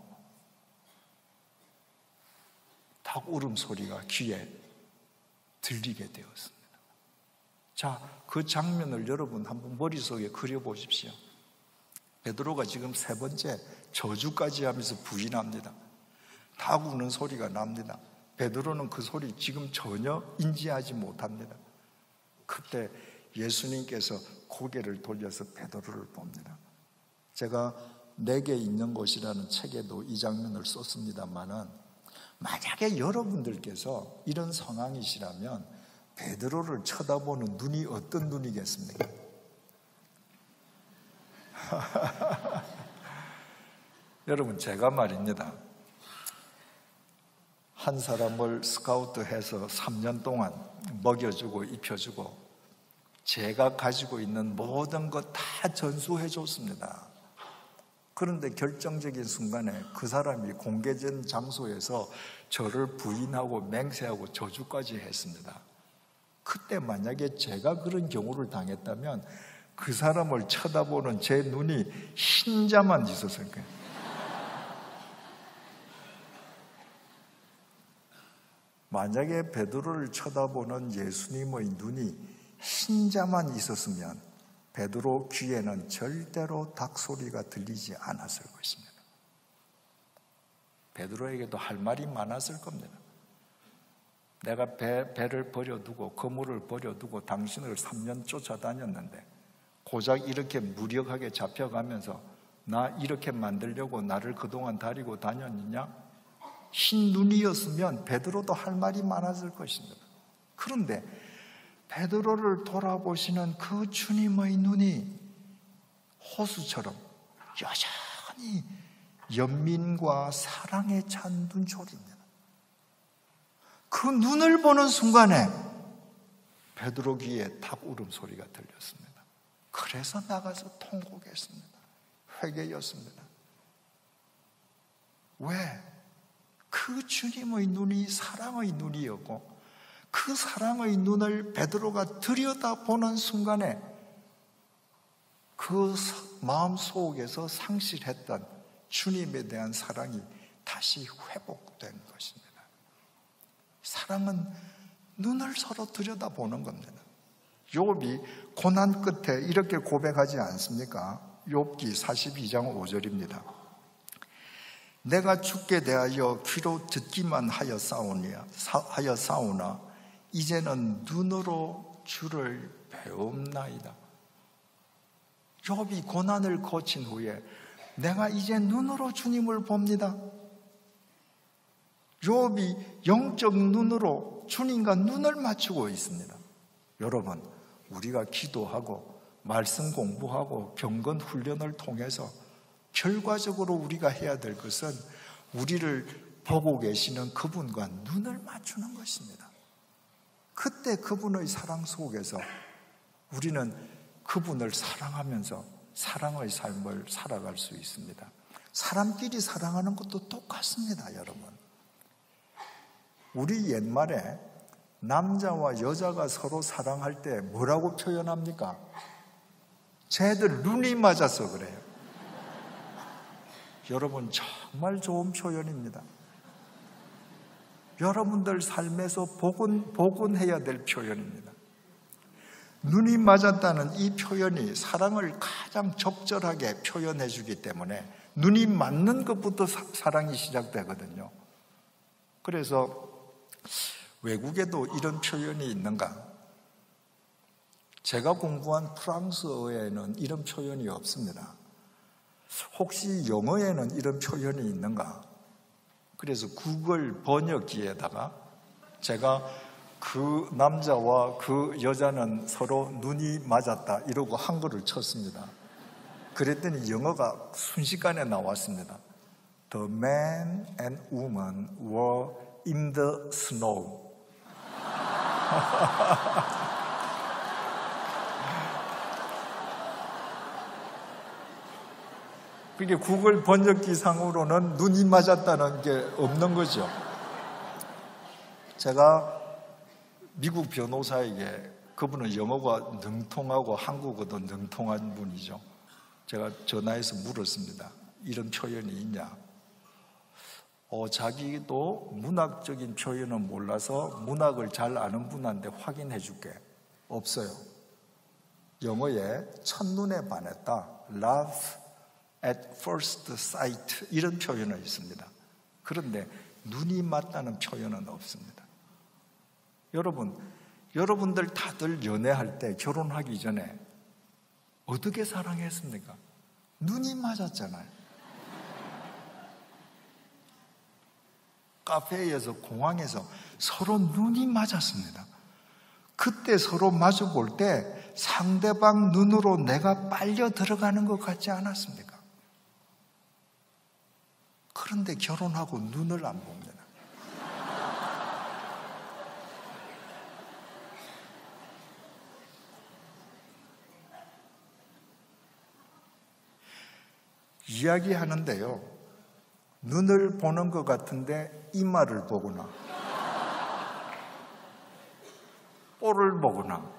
닭 울음소리가 귀에 들리게 되었습니다. 자, 그 장면을 여러분 한번 머릿속에 그려보십시오. 베드로가 지금 세 번째 저주까지 하면서 부인합니다. 닭 우는 소리가 납니다. 베드로는 그 소리 지금 전혀 인지하지 못합니다. 그때 예수님께서 고개를 돌려서 베드로를 봅니다. 제가 내게 있는 곳이라는 책에도 이 장면을 썼습니다만은, 만약에 여러분들께서 이런 상황이시라면 베드로를 쳐다보는 눈이 어떤 눈이겠습니까? 여러분, 제가 말입니다, 한 사람을 스카우트해서 3년 동안 먹여주고 입혀주고 제가 가지고 있는 모든 것 다 전수해 줬습니다. 그런데 결정적인 순간에 그 사람이 공개된 장소에서 저를 부인하고 맹세하고 저주까지 했습니다. 그때 만약에 제가 그런 경우를 당했다면 그 사람을 쳐다보는 제 눈이 흰자만 있었을 거예요. 만약에 베드로를 쳐다보는 예수님의 눈이 흰자만 있었으면 베드로 귀에는 절대로 닭소리가 들리지 않았을 것입니다. 베드로에게도 할 말이 많았을 겁니다. 내가 배를 버려두고 그물을 버려두고 당신을 3년 쫓아다녔는데 고작 이렇게 무력하게 잡혀가면서 나 이렇게 만들려고 나를 그동안 다리고 다녔느냐? 흰 눈이었으면 베드로도 할 말이 많았을 것입니다. 그런데 베드로를 돌아보시는 그 주님의 눈이 호수처럼 여전히 연민과 사랑에 찬 눈초리입니다. 그 눈을 보는 순간에 베드로 귀에 닭 울음소리가 들렸습니다. 그래서 나가서 통곡했습니다. 회개였습니다. 왜? 그 주님의 눈이 사랑의 눈이었고 그 사랑의 눈을 베드로가 들여다보는 순간에 그 마음속에서 상실했던 주님에 대한 사랑이 다시 회복된 것입니다. 사랑은 눈을 서로 들여다보는 겁니다. 욥이 고난 끝에 이렇게 고백하지 않습니까? 욥기 42장 5절입니다. 내가 주께 대하여 귀로 듣기만 하여 싸우나 이제는 눈으로 주를 배움나이다. 욥이 고난을 거친 후에 내가 이제 눈으로 주님을 봅니다. 욥이 영적 눈으로 주님과 눈을 맞추고 있습니다. 여러분, 우리가 기도하고 말씀 공부하고 경건 훈련을 통해서 결과적으로 우리가 해야 될 것은 우리를 보고 계시는 그분과 눈을 맞추는 것입니다. 그때 그분의 사랑 속에서 우리는 그분을 사랑하면서 사랑의 삶을 살아갈 수 있습니다. 사람끼리 사랑하는 것도 똑같습니다, 여러분. 우리 옛말에 남자와 여자가 서로 사랑할 때 뭐라고 표현합니까? 쟤들 눈이 맞아서 그래요. 여러분, 정말 좋은 표현입니다. 여러분들 삶에서 복원해야 될 표현입니다. 눈이 맞았다는 이 표현이 사랑을 가장 적절하게 표현해 주기 때문에 눈이 맞는 것부터 사랑이 시작되거든요. 그래서 외국에도 이런 표현이 있는가? 제가 공부한 프랑스어에는 이런 표현이 없습니다. 혹시 영어에는 이런 표현이 있는가? 그래서 구글 번역기에다가 제가 그 남자와 그 여자는 서로 눈이 맞았다 이러고 한글을 쳤습니다. 그랬더니 영어가 순식간에 나왔습니다. The man and woman were in the snow. 그게 구글 번역기상으로는 눈이 맞았다는 게 없는 거죠. 제가 미국 변호사에게 그분은 영어가 능통하고 한국어도 능통한 분이죠. 제가 전화해서 물었습니다. 이런 표현이 있냐? 자기도 문학적인 표현은 몰라서 문학을 잘 아는 분한테 확인해 줄게. 없어요. 영어에 첫눈에 반했다, love at first sight, 이런 표현은 있습니다. 그런데 눈이 맞다는 표현은 없습니다. 여러분들 다들 연애할 때, 결혼하기 전에 어떻게 사랑했습니까? 눈이 맞았잖아요. 카페에서, 공항에서 서로 눈이 맞았습니다. 그때 서로 마주 볼 때 상대방 눈으로 내가 빨려 들어가는 것 같지 않았습니까? 그런데 결혼하고 눈을 안 봅니다. 이야기하는데요, 눈을 보는 것 같은데 이마를 보거나 볼을 보거나,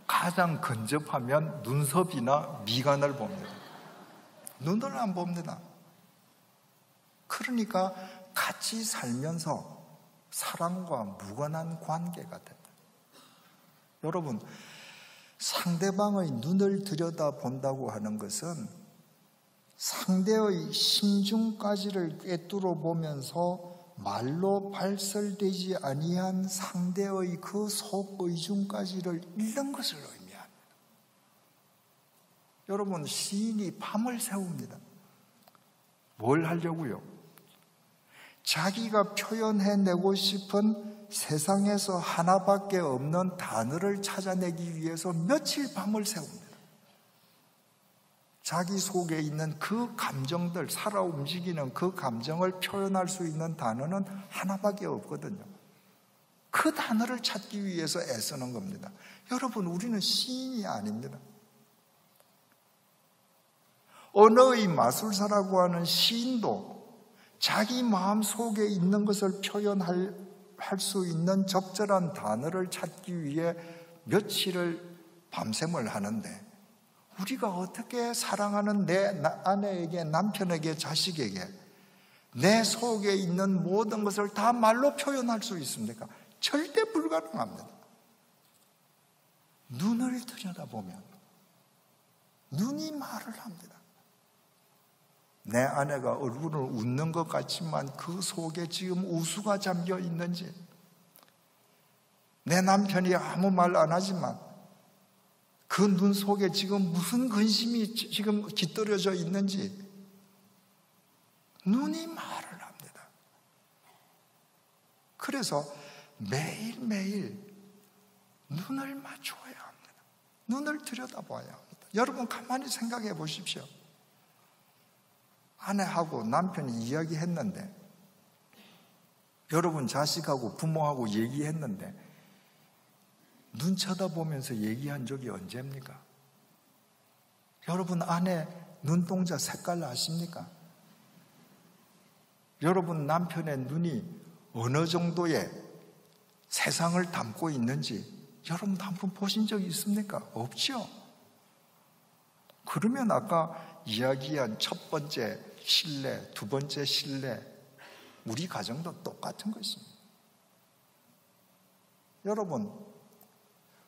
가장 근접하면 눈썹이나 미간을 봅니다. 눈을 안 봅니다. 그러니까 같이 살면서 사랑과 무관한 관계가 된다. 여러분, 상대방의 눈을 들여다본다고 하는 것은 상대의 심중까지를 꿰뚫어 보면서 말로 발설되지 아니한 상대의 그 속의중까지를 읽는 것을 의미합니다. 여러분, 시인이 밤을 새웁니다. 뭘 하려고요? 자기가 표현해내고 싶은 세상에서 하나밖에 없는 단어를 찾아내기 위해서 며칠 밤을 새웁니다. 자기 속에 있는 그 감정들, 살아 움직이는 그 감정을 표현할 수 있는 단어는 하나밖에 없거든요. 그 단어를 찾기 위해서 애쓰는 겁니다. 여러분, 우리는 시인이 아닙니다. 언어의 마술사라고 하는 시인도 자기 마음 속에 있는 것을 표현할 수 있는 적절한 단어를 찾기 위해 며칠을 밤샘을 하는데, 우리가 어떻게 사랑하는 내 아내에게, 남편에게, 자식에게 내 속에 있는 모든 것을 다 말로 표현할 수 있습니까? 절대 불가능합니다. 눈을 들여다보면 눈이 말을 합니다. 내 아내가 얼굴을 웃는 것 같지만 그 속에 지금 우수가 잠겨 있는지, 내 남편이 아무 말 안 하지만 그 눈 속에 지금 무슨 근심이 지금 깃들여져 있는지, 눈이 말을 합니다. 그래서 매일매일 눈을 맞춰야 합니다. 눈을 들여다봐야 합니다. 여러분, 가만히 생각해 보십시오. 아내하고 남편이 이야기했는데, 여러분 자식하고 부모하고 얘기했는데 눈 쳐다보면서 얘기한 적이 언제입니까? 여러분, 아내 눈동자 색깔 아십니까? 여러분, 남편의 눈이 어느 정도의 세상을 담고 있는지 여러분 한번 보신 적이 있습니까? 없죠? 그러면 아까 이야기한 첫 번째 신뢰, 두 번째 신뢰, 우리 가정도 똑같은 것입니다. 여러분,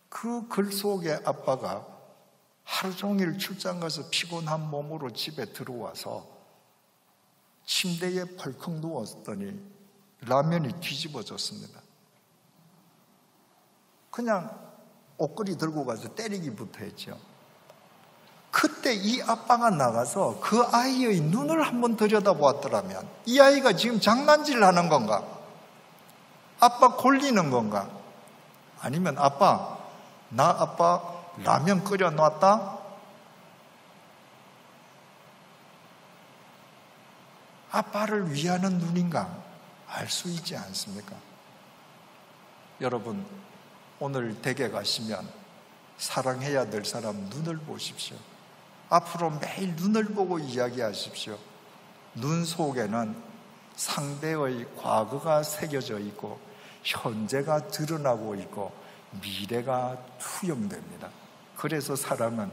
그 글 속에 아빠가 하루 종일 출장 가서 피곤한 몸으로 집에 들어와서 침대에 펄컥 누웠더니 라면이 뒤집어졌습니다. 그냥 옷걸이 들고 가서 때리기부터 했죠. 그때 이 아빠가 나가서 그 아이의 눈을 한번 들여다보았더라면 이 아이가 지금 장난질 하는 건가? 아빠 골리는 건가? 아니면 아빠 라면 끓여 놨다? 아빠를 위하는 눈인가? 알 수 있지 않습니까? 여러분, 오늘 댁에 가시면 사랑해야 될 사람 눈을 보십시오. 앞으로 매일 눈을 보고 이야기하십시오. 눈 속에는 상대의 과거가 새겨져 있고 현재가 드러나고 있고 미래가 투영됩니다. 그래서 사랑은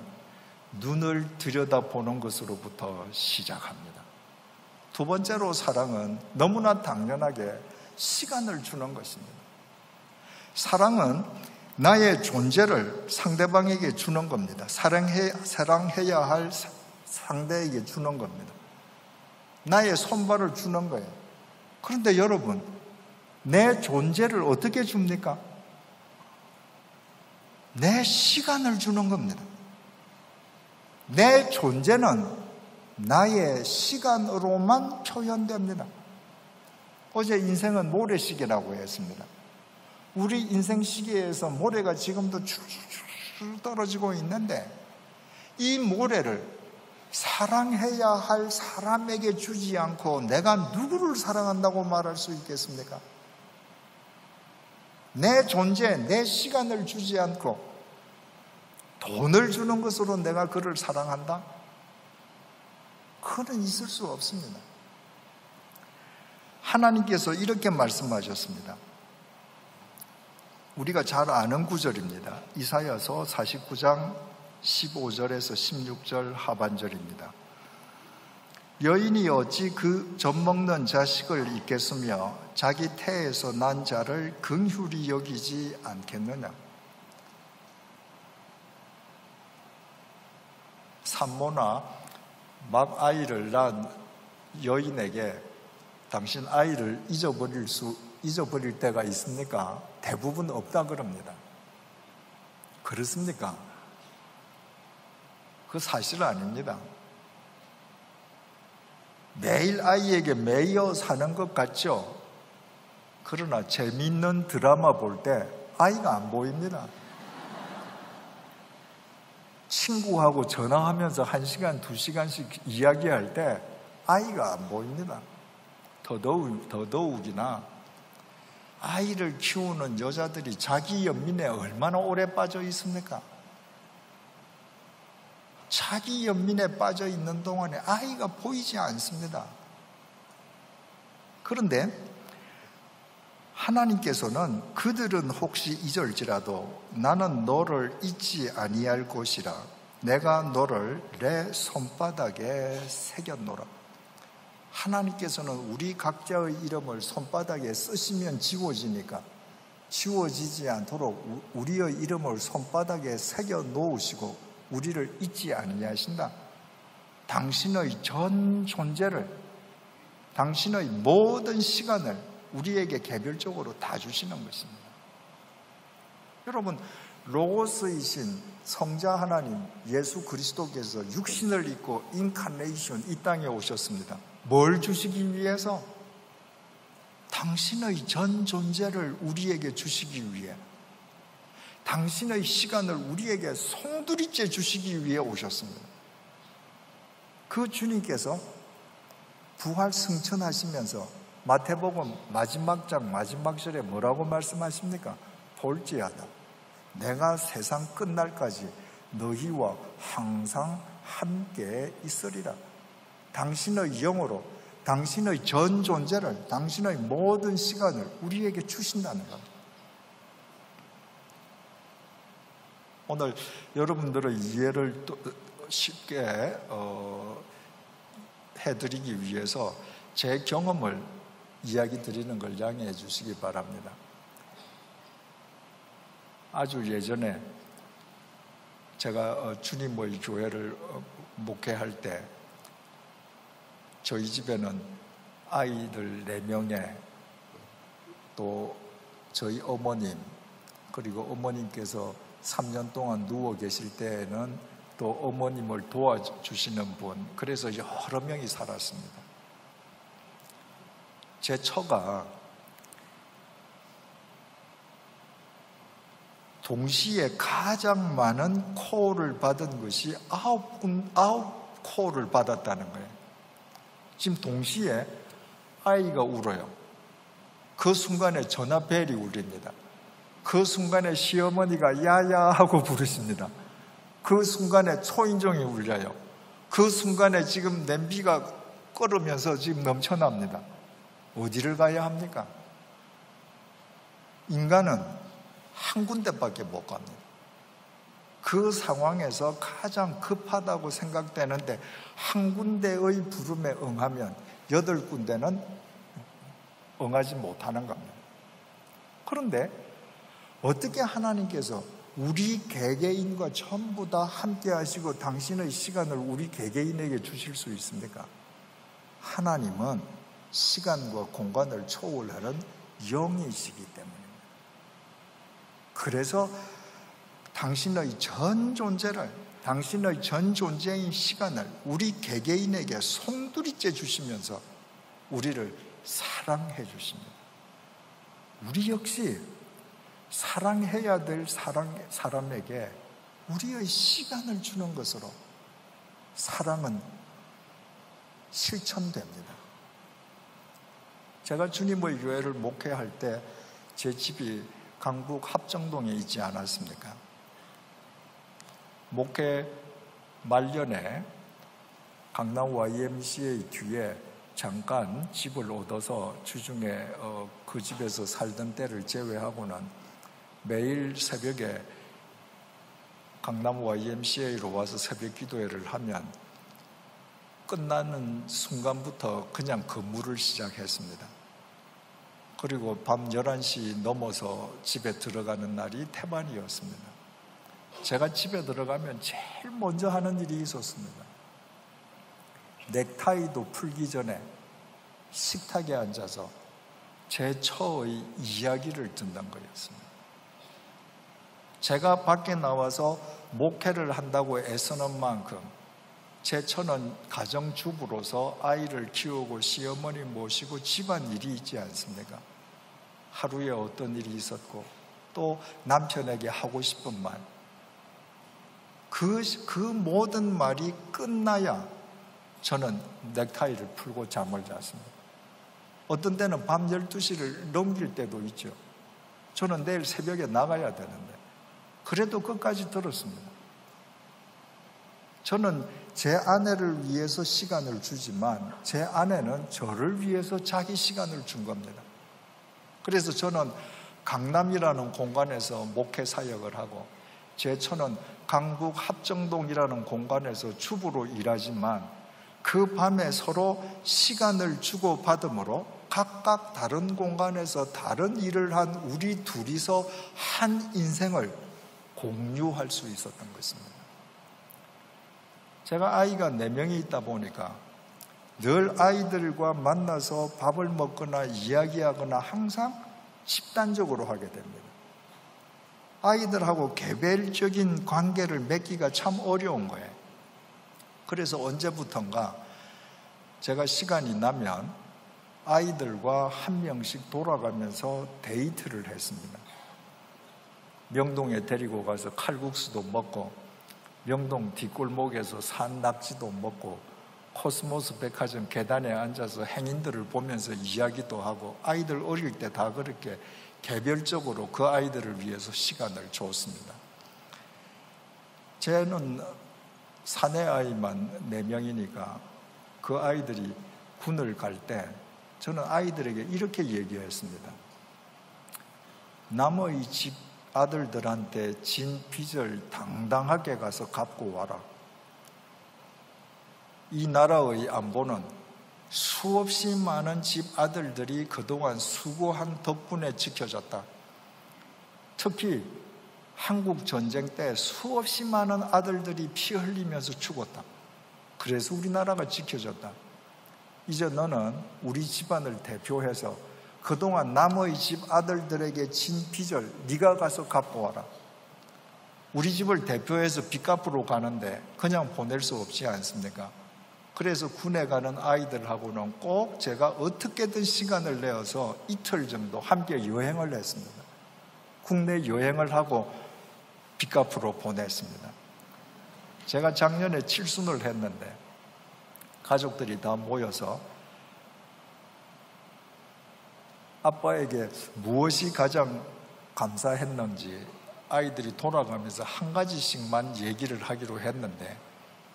눈을 들여다보는 것으로부터 시작합니다. 두 번째로 사랑은 너무나 당연하게 시간을 주는 것입니다. 사랑은 나의 존재를 상대방에게 주는 겁니다. 사랑해야 할 상대에게 주는 겁니다. 나의 손발을 주는 거예요. 그런데 여러분, 내 존재를 어떻게 줍니까? 내 시간을 주는 겁니다. 내 존재는 나의 시간으로만 표현됩니다. 어제 인생은 모래시계라고 했습니다. 우리 인생 시계에서 모래가 지금도 줄줄 떨어지고 있는데 이 모래를 사랑해야 할 사람에게 주지 않고 내가 누구를 사랑한다고 말할 수 있겠습니까? 내 존재, 내 시간을 주지 않고 돈을 주는 것으로 내가 그를 사랑한다? 그는 있을 수 없습니다. 하나님께서 이렇게 말씀하셨습니다. 우리가 잘 아는 구절입니다. 이사야서 49장 15절에서 16절 하반절입니다. 여인이 어찌 그 젖먹는 자식을 잊겠으며 자기 태에서 난 자를 긍휼히 여기지 않겠느냐. 산모나 막 아이를 낳은 여인에게 당신 아이를 잊어버릴 때가 있습니까? 대부분 없다 그럽니다. 그렇습니까? 그 사실 아닙니다. 매일 아이에게 매여 사는 것 같죠? 그러나 재미있는 드라마 볼 때 아이가 안 보입니다. 친구하고 전화하면서 1시간, 2시간씩 이야기할 때 아이가 안 보입니다. 더더욱이나 아이를 키우는 여자들이 자기 연민에 얼마나 오래 빠져 있습니까? 자기 연민에 빠져 있는 동안에 아이가 보이지 않습니다. 그런데 하나님께서는 그들은 혹시 잊을지라도 나는 너를 잊지 아니할 것이라 내가 너를 내 손바닥에 새겼노라. 하나님께서는 우리 각자의 이름을 손바닥에 쓰시면 지워지니까 지워지지 않도록 우리의 이름을 손바닥에 새겨 놓으시고 우리를 잊지 아니하신다. 당신의 전 존재를, 당신의 모든 시간을 우리에게 개별적으로 다 주시는 것입니다. 여러분, 로고스이신 성자 하나님 예수 그리스도께서 육신을 입고 인카네이션 이 땅에 오셨습니다. 뭘 주시기 위해서? 당신의 전 존재를 우리에게 주시기 위해, 당신의 시간을 우리에게 송두리째 주시기 위해 오셨습니다. 그 주님께서 부활 승천하시면서 마태복음 마지막 장 마지막 절에 뭐라고 말씀하십니까? 볼지어다 내가 세상 끝날까지 너희와 항상 함께 있으리라. 당신의 영으로 당신의 전 존재를, 당신의 모든 시간을 우리에게 주신다는 겁니다. 오늘 여러분들의 이해를 쉽게 해드리기 위해서 제 경험을 이야기 드리는 걸 양해해 주시기 바랍니다. 아주 예전에 제가 주님의 교회를 목회할 때 저희 집에는 아이들 4명에 또 저희 어머님 그리고 어머님께서 3년 동안 누워 계실 때에는 또 어머님을 도와주시는 분, 그래서 여러 명이 살았습니다. 제 처가 동시에 가장 많은 콜을 받은 것이 9콜을 받았다는 거예요. 지금 동시에 아이가 울어요. 그 순간에 전화벨이 울립니다. 그 순간에 시어머니가 야야 하고 부르십니다. 그 순간에 초인종이 울려요. 그 순간에 지금 냄비가 끓으면서 지금 넘쳐납니다. 어디를 가야 합니까? 인간은 한 군데밖에 못 갑니다. 그 상황에서 가장 급하다고 생각되는데 한 군데의 부름에 응하면 8군데는 응하지 못하는 겁니다. 그런데 어떻게 하나님께서 우리 개개인과 전부 다 함께 하시고 당신의 시간을 우리 개개인에게 주실 수 있습니까? 하나님은 시간과 공간을 초월하는 영이시기 때문입니다. 그래서 당신의 전 존재를, 당신의 전 존재인 시간을 우리 개개인에게 송두리째 주시면서 우리를 사랑해 주십니다. 우리 역시 사랑해야 될 사람에게 우리의 시간을 주는 것으로 사랑은 실천됩니다. 제가 주님의 교회를 목회할 때 제 집이 강북 합정동에 있지 않았습니까? 목회 말년에 강남 YMCA 뒤에 잠깐 집을 얻어서 주중에 그 집에서 살던 때를 제외하고는 매일 새벽에 강남 YMCA로 와서 새벽 기도회를 하면 끝나는 순간부터 그냥 근무를 시작했습니다. 그리고 밤 11시 넘어서 집에 들어가는 날이 태반이었습니다. 제가 집에 들어가면 제일 먼저 하는 일이 있었습니다. 넥타이도 풀기 전에 식탁에 앉아서 제 처의 이야기를 듣는 거였습니다. 제가 밖에 나와서 목회를 한다고 애쓰는 만큼 제 처는 가정주부로서 아이를 키우고 시어머니 모시고 집안일이 있지 않습니까? 하루에 어떤 일이 있었고 또 남편에게 하고 싶은 말, 그 모든 말이 끝나야 저는 넥타이를 풀고 잠을 잤습니다. 어떤 때는 밤 12시를 넘길 때도 있죠. 저는 내일 새벽에 나가야 되는데 그래도 끝까지 들었습니다. 저는 제 아내를 위해서 시간을 주지만 제 아내는 저를 위해서 자기 시간을 준 겁니다. 그래서 저는 강남이라는 공간에서 목회 사역을 하고 제 처는 강북 합정동이라는 공간에서 주부로 일하지만 그 밤에 서로 시간을 주고받음으로 각각 다른 공간에서 다른 일을 한 우리 둘이서 한 인생을 공유할 수 있었던 것입니다. 제가 아이가 4명이 있다 보니까 늘 아이들과 만나서 밥을 먹거나 이야기하거나 항상 집단적으로 하게 됩니다. 아이들하고 개별적인 관계를 맺기가 참 어려운 거예요. 그래서 언제부턴가 제가 시간이 나면 아이들과 한 명씩 돌아가면서 데이트를 했습니다. 명동에 데리고 가서 칼국수도 먹고 명동 뒷골목에서 산 낙지도 먹고 코스모스 백화점 계단에 앉아서 행인들을 보면서 이야기도 하고 아이들 어릴 때 다 그렇게 개별적으로 그 아이들을 위해서 시간을 줬습니다. 쟤는 사내 아이만 4명이니까 그 아이들이 군을 갈 때 저는 아이들에게 이렇게 얘기했습니다. 남의 집 아들들한테 진 빚을 당당하게 가서 갚고 와라. 이 나라의 안보는 수없이 많은 집 아들들이 그동안 수고한 덕분에 지켜졌다. 특히 한국 전쟁 때 수없이 많은 아들들이 피 흘리면서 죽었다. 그래서 우리나라가 지켜졌다. 이제 너는 우리 집안을 대표해서 그동안 남의 집 아들들에게 진 빚을 네가 가서 갚고 와라. 우리 집을 대표해서 빚 갚으러 가는데 그냥 보낼 수 없지 않습니까? 그래서 군에 가는 아이들하고는 꼭 제가 어떻게든 시간을 내어서 이틀 정도 함께 여행을 했습니다. 국내 여행을 하고 빚 갚으러 보냈습니다. 제가 작년에 칠순을 했는데 가족들이 다 모여서 아빠에게 무엇이 가장 감사했는지 아이들이 돌아가면서 한 가지씩만 얘기를 하기로 했는데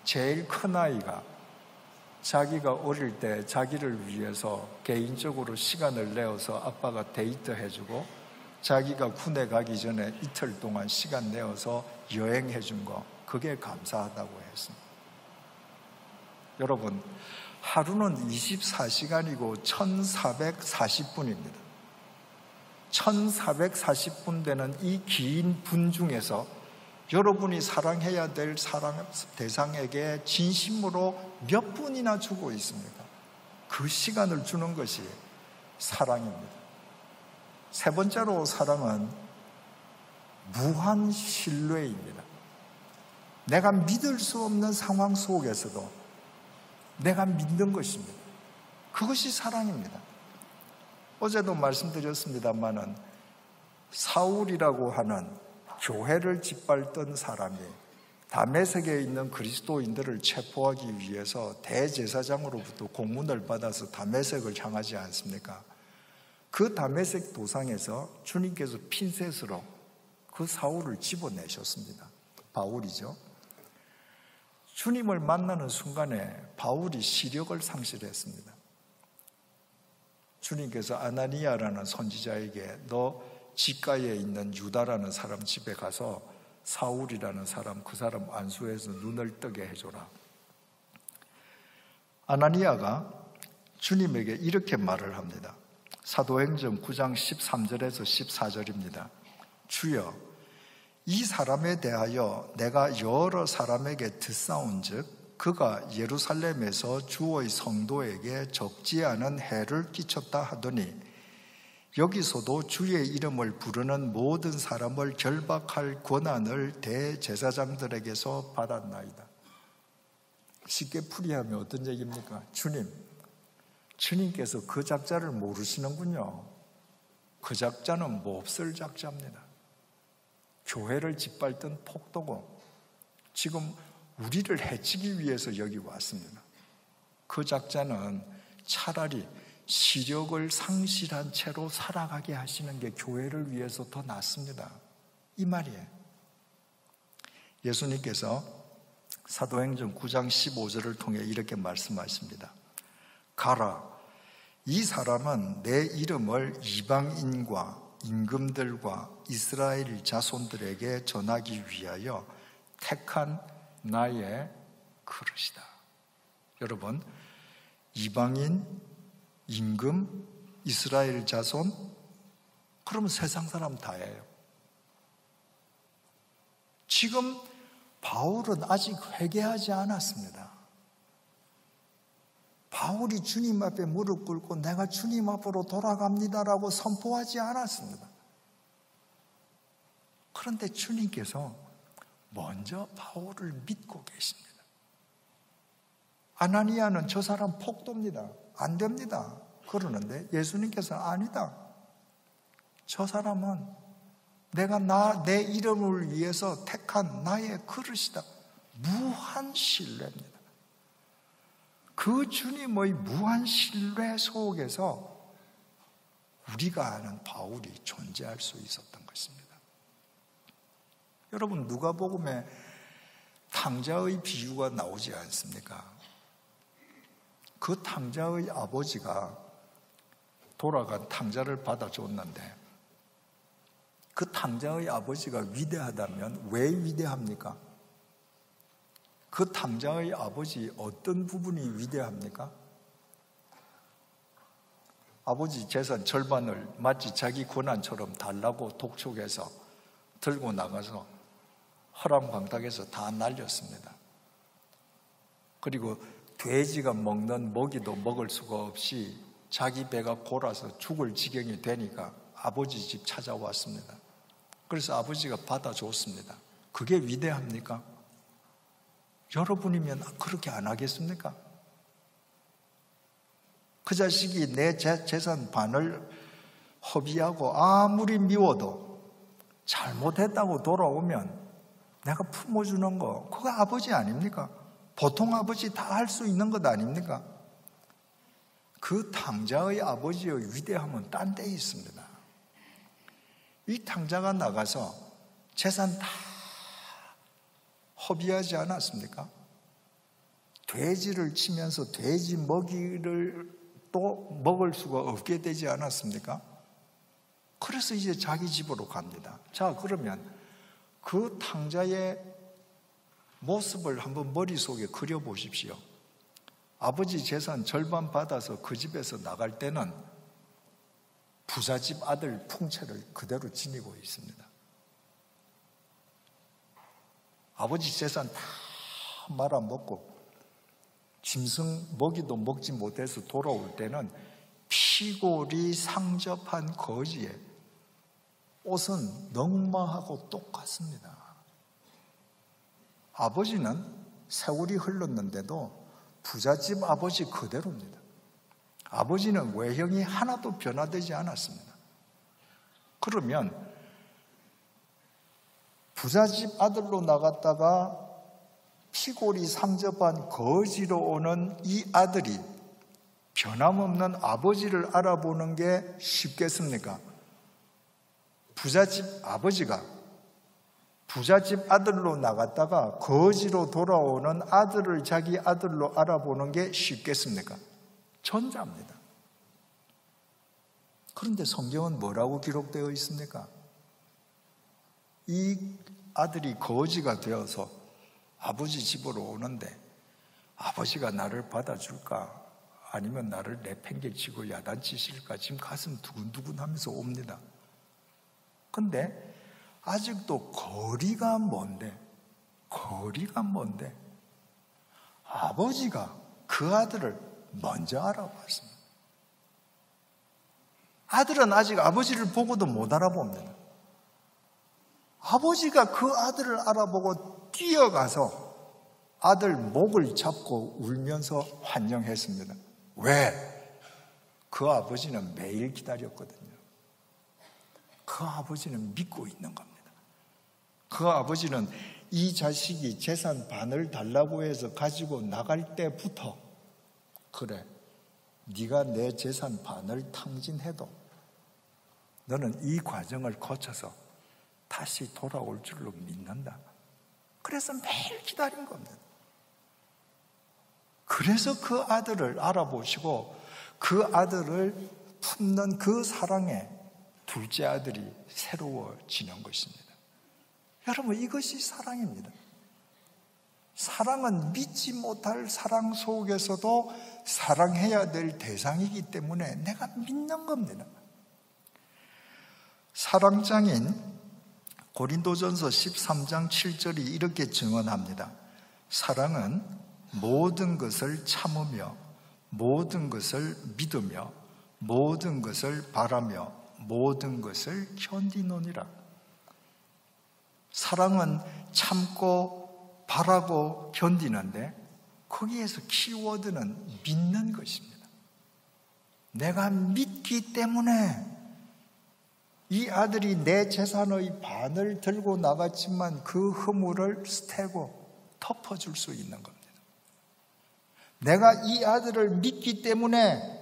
제일 큰 아이가 자기가 어릴 때 자기를 위해서 개인적으로 시간을 내어서 아빠가 데이트해주고 자기가 군에 가기 전에 이틀 동안 시간 내어서 여행해 준 거, 그게 감사하다고 했습니다. 여러분, 하루는 24시간이고 1440분입니다. 1440분 되는 이 긴 분 중에서 여러분이 사랑해야 될 사랑 대상에게 진심으로 몇 분이나 주고 있습니까? 그 시간을 주는 것이 사랑입니다. 세 번째로 사랑은 무한 신뢰입니다. 내가 믿을 수 없는 상황 속에서도 내가 믿는 것입니다. 그것이 사랑입니다. 어제도 말씀드렸습니다마는 사울이라고 하는 교회를 짓밟던 사람이 다메섹에 있는 그리스도인들을 체포하기 위해서 대제사장으로부터 공문을 받아서 다메섹을 향하지 않습니까? 그 다메섹 도상에서 주님께서 핀셋으로 그 사울을 집어내셨습니다. 바울이죠. 주님을 만나는 순간에 바울이 시력을 상실했습니다. 주님께서 아나니아라는 선지자에게 너 지가에 있는 유다라는 사람 집에 가서 사울이라는 사람, 그 사람 안수해서 눈을 뜨게 해줘라. 아나니아가 주님에게 이렇게 말을 합니다. 사도행전 9장 13절에서 14절입니다. 주여, 이 사람에 대하여 내가 여러 사람에게 듣사온즉 그가 예루살렘에서 주의 성도에게 적지 않은 해를 끼쳤다 하더니 여기서도 주의 이름을 부르는 모든 사람을 결박할 권한을 대제사장들에게서 받았나이다. 쉽게 풀이하면 어떤 얘기입니까? 주님께서 그 작자를 모르시는군요. 그 작자는 몹쓸 작자입니다. 교회를 짓밟던 폭도고 지금 우리를 해치기 위해서 여기 왔습니다. 그 작자는 차라리 시력을 상실한 채로 살아가게 하시는 게 교회를 위해서 더 낫습니다. 이 말이에요. 예수님께서 사도행전 9장 15절을 통해 이렇게 말씀하십니다. 가라, 이 사람은 내 이름을 이방인과 임금들과 이스라엘 자손들에게 전하기 위하여 택한 나의 그릇이다. 여러분, 이방인, 임금, 이스라엘 자손, 그러면 세상 사람 다예요. 지금 바울은 아직 회개하지 않았습니다. 바울이 주님 앞에 무릎 꿇고 내가 주님 앞으로 돌아갑니다라고 선포하지 않았습니다. 그런데 주님께서 먼저 바울을 믿고 계십니다. 아나니아는 저 사람 폭도입니다. 안 됩니다. 그러는데 예수님께서 아니다. 저 사람은 내가 내 이름을 위해서 택한 나의 그릇이다. 무한 신뢰입니다. 그 주님의 무한 신뢰 속에서 우리가 아는 바울이 존재할 수 있었던 것입니다. 여러분, 누가복음에 탕자의 비유가 나오지 않습니까? 그 탕자의 아버지가 돌아간 탕자를 받아줬는데 그 탕자의 아버지가 위대하다면 왜 위대합니까? 그 탕자의 아버지 어떤 부분이 위대합니까? 아버지 재산 절반을 마치 자기 권한처럼 달라고 독촉해서 들고 나가서 허랑방탕해서 다 날렸습니다. 그리고 돼지가 먹는 먹이도 먹을 수가 없이 자기 배가 골아서 죽을 지경이 되니까 아버지 집 찾아왔습니다. 그래서 아버지가 받아줬습니다. 그게 위대합니까? 여러분이면 그렇게 안 하겠습니까? 그 자식이 내 재산 반을 허비하고 아무리 미워도 잘못했다고 돌아오면 내가 품어주는 거, 그거 아버지 아닙니까? 보통 아버지 다 할 수 있는 것 아닙니까? 그 탕자의 아버지의 위대함은 딴 데 있습니다. 이 탕자가 나가서 재산 다 허비하지 않았습니까? 돼지를 치면서 돼지 먹이를 또 먹을 수가 없게 되지 않았습니까? 그래서 이제 자기 집으로 갑니다. 자, 그러면 그 탕자의 모습을 한번 머릿속에 그려보십시오. 아버지 재산 절반 받아서 그 집에서 나갈 때는 부잣집 아들 풍채를 그대로 지니고 있습니다. 아버지 재산 다 말아먹고 짐승 먹이도 먹지 못해서 돌아올 때는 피골이 상접한 거지에 옷은 넝마하고 똑같습니다. 아버지는 세월이 흘렀는데도 부잣집 아버지 그대로입니다. 아버지는 외형이 하나도 변화되지 않았습니다. 그러면 부잣집 아들로 나갔다가 피골이 상접한 거지로 오는 이 아들이 변함없는 아버지를 알아보는 게 쉽겠습니까? 부잣집 아버지가 부잣집 아들로 나갔다가 거지로 돌아오는 아들을 자기 아들로 알아보는 게 쉽겠습니까? 전자입니다. 그런데 성경은 뭐라고 기록되어 있습니까? 이 아들이 거지가 되어서 아버지 집으로 오는데 아버지가 나를 받아줄까? 아니면 나를 내팽개치고 야단치실까? 지금 가슴 두근두근 하면서 옵니다. 근데 아직도 거리가 먼데 아버지가 그 아들을 먼저 알아봤습니다. 아들은 아직 아버지를 보고도 못 알아봅니다. 아버지가 그 아들을 알아보고 뛰어가서 아들 목을 잡고 울면서 환영했습니다. 왜? 그 아버지는 매일 기다렸거든요. 그 아버지는 믿고 있는 겁니다. 그 아버지는 이 자식이 재산 반을 달라고 해서 가지고 나갈 때부터 그래, 네가 내 재산 반을 탕진해도 너는 이 과정을 거쳐서 다시 돌아올 줄로 믿는다. 그래서 매일 기다린 겁니다. 그래서 그 아들을 알아보시고 그 아들을 품는 그 사랑에 둘째 아들이 새로워지는 것입니다. 여러분, 이것이 사랑입니다. 사랑은 믿지 못할 사랑 속에서도 사랑해야 될 대상이기 때문에 내가 믿는 겁니다. 사랑장인 고린도전서 13장 7절이 이렇게 증언합니다. 사랑은 모든 것을 참으며 모든 것을 믿으며 모든 것을 바라며 모든 것을 견디노니라. 사랑은 참고 바라고 견디는데 거기에서 키워드는 믿는 것입니다. 내가 믿기 때문에 이 아들이 내 재산의 반을 들고 나갔지만 그 허물을 스테고 덮어줄 수 있는 겁니다. 내가 이 아들을 믿기 때문에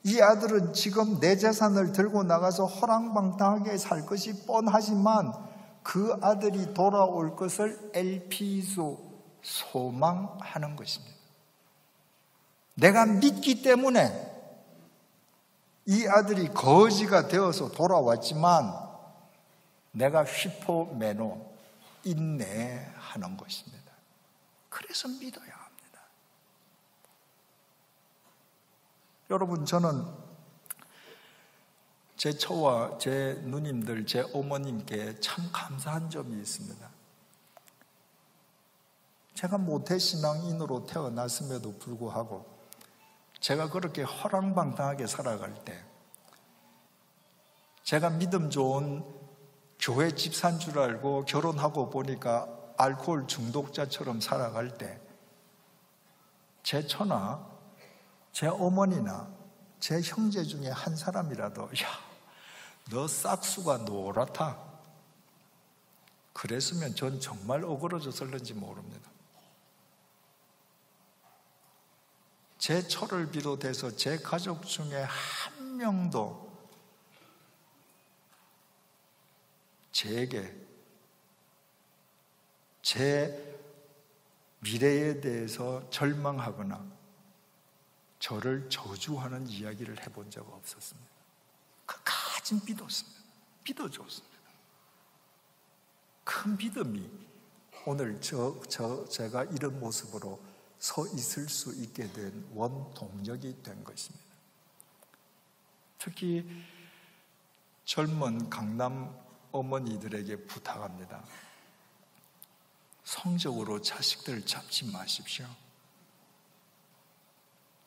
이 아들은 지금 내 재산을 들고 나가서 호랑방탕하게 살 것이 뻔하지만 그 아들이 돌아올 것을 엘피소 소망하는 것입니다. 내가 믿기 때문에 이 아들이 거지가 되어서 돌아왔지만 내가 휘포메노 인내하는 것입니다. 그래서 믿어야 합니다. 여러분, 저는 제 처와 제 누님들, 제 어머님께 참 감사한 점이 있습니다. 제가 모태신앙인으로 태어났음에도 불구하고 제가 그렇게 허랑방탕하게 살아갈 때 제가 믿음 좋은 교회 집사인 줄 알고 결혼하고 보니까 알코올 중독자처럼 살아갈 때 제 처나 제 어머니나 제 형제 중에 한 사람이라도 야, 너 싹수가 노랗다. 그랬으면 전 정말 억울해졌을는지 모릅니다. 제 처를 비롯해서 제 가족 중에 한 명도 제게 제 미래에 대해서 절망하거나 저를 저주하는 이야기를 해본 적 없었습니다. 끝까지 믿었습니다. 믿어줬습니다. 그 믿음이 오늘 제가 이런 모습으로 서 있을 수 있게 된 원동력이 된 것입니다. 특히 젊은 강남 어머니들에게 부탁합니다. 성적으로 자식들 잡지 마십시오.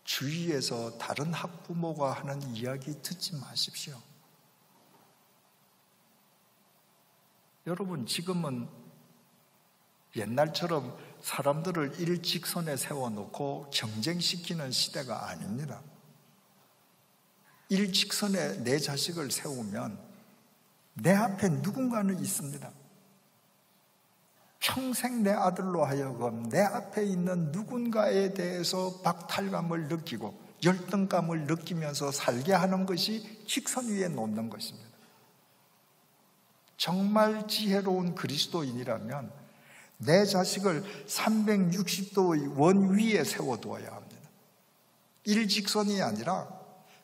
주위에서 다른 학부모가 하는 이야기 듣지 마십시오. 여러분, 지금은 옛날처럼 사람들을 일직선에 세워놓고 경쟁시키는 시대가 아닙니다. 일직선에 내 자식을 세우면 내 앞에 누군가는 있습니다. 평생 내 아들로 하여금 내 앞에 있는 누군가에 대해서 박탈감을 느끼고 열등감을 느끼면서 살게 하는 것이 직선 위에 놓는 것입니다. 정말 지혜로운 그리스도인이라면 내 자식을 360도의 원 위에 세워두어야 합니다. 일직선이 아니라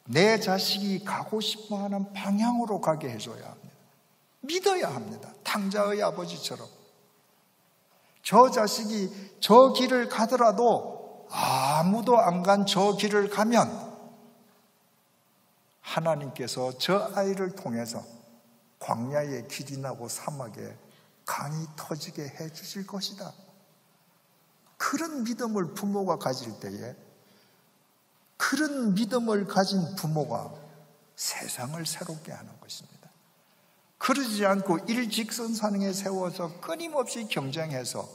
내 자식이 가고 싶어하는 방향으로 가게 해줘야 합니다. 믿어야 합니다. 탕자의 아버지처럼. 저 자식이 저 길을 가더라도 아무도 안 간 저 길을 가면 하나님께서 저 아이를 통해서 광야에 길이 나고 사막에 강이 터지게 해 주실 것이다. 그런 믿음을 부모가 가질 때에, 그런 믿음을 가진 부모가 세상을 새롭게 하는 것입니다. 그러지 않고 일직선상에 세워서 끊임없이 경쟁해서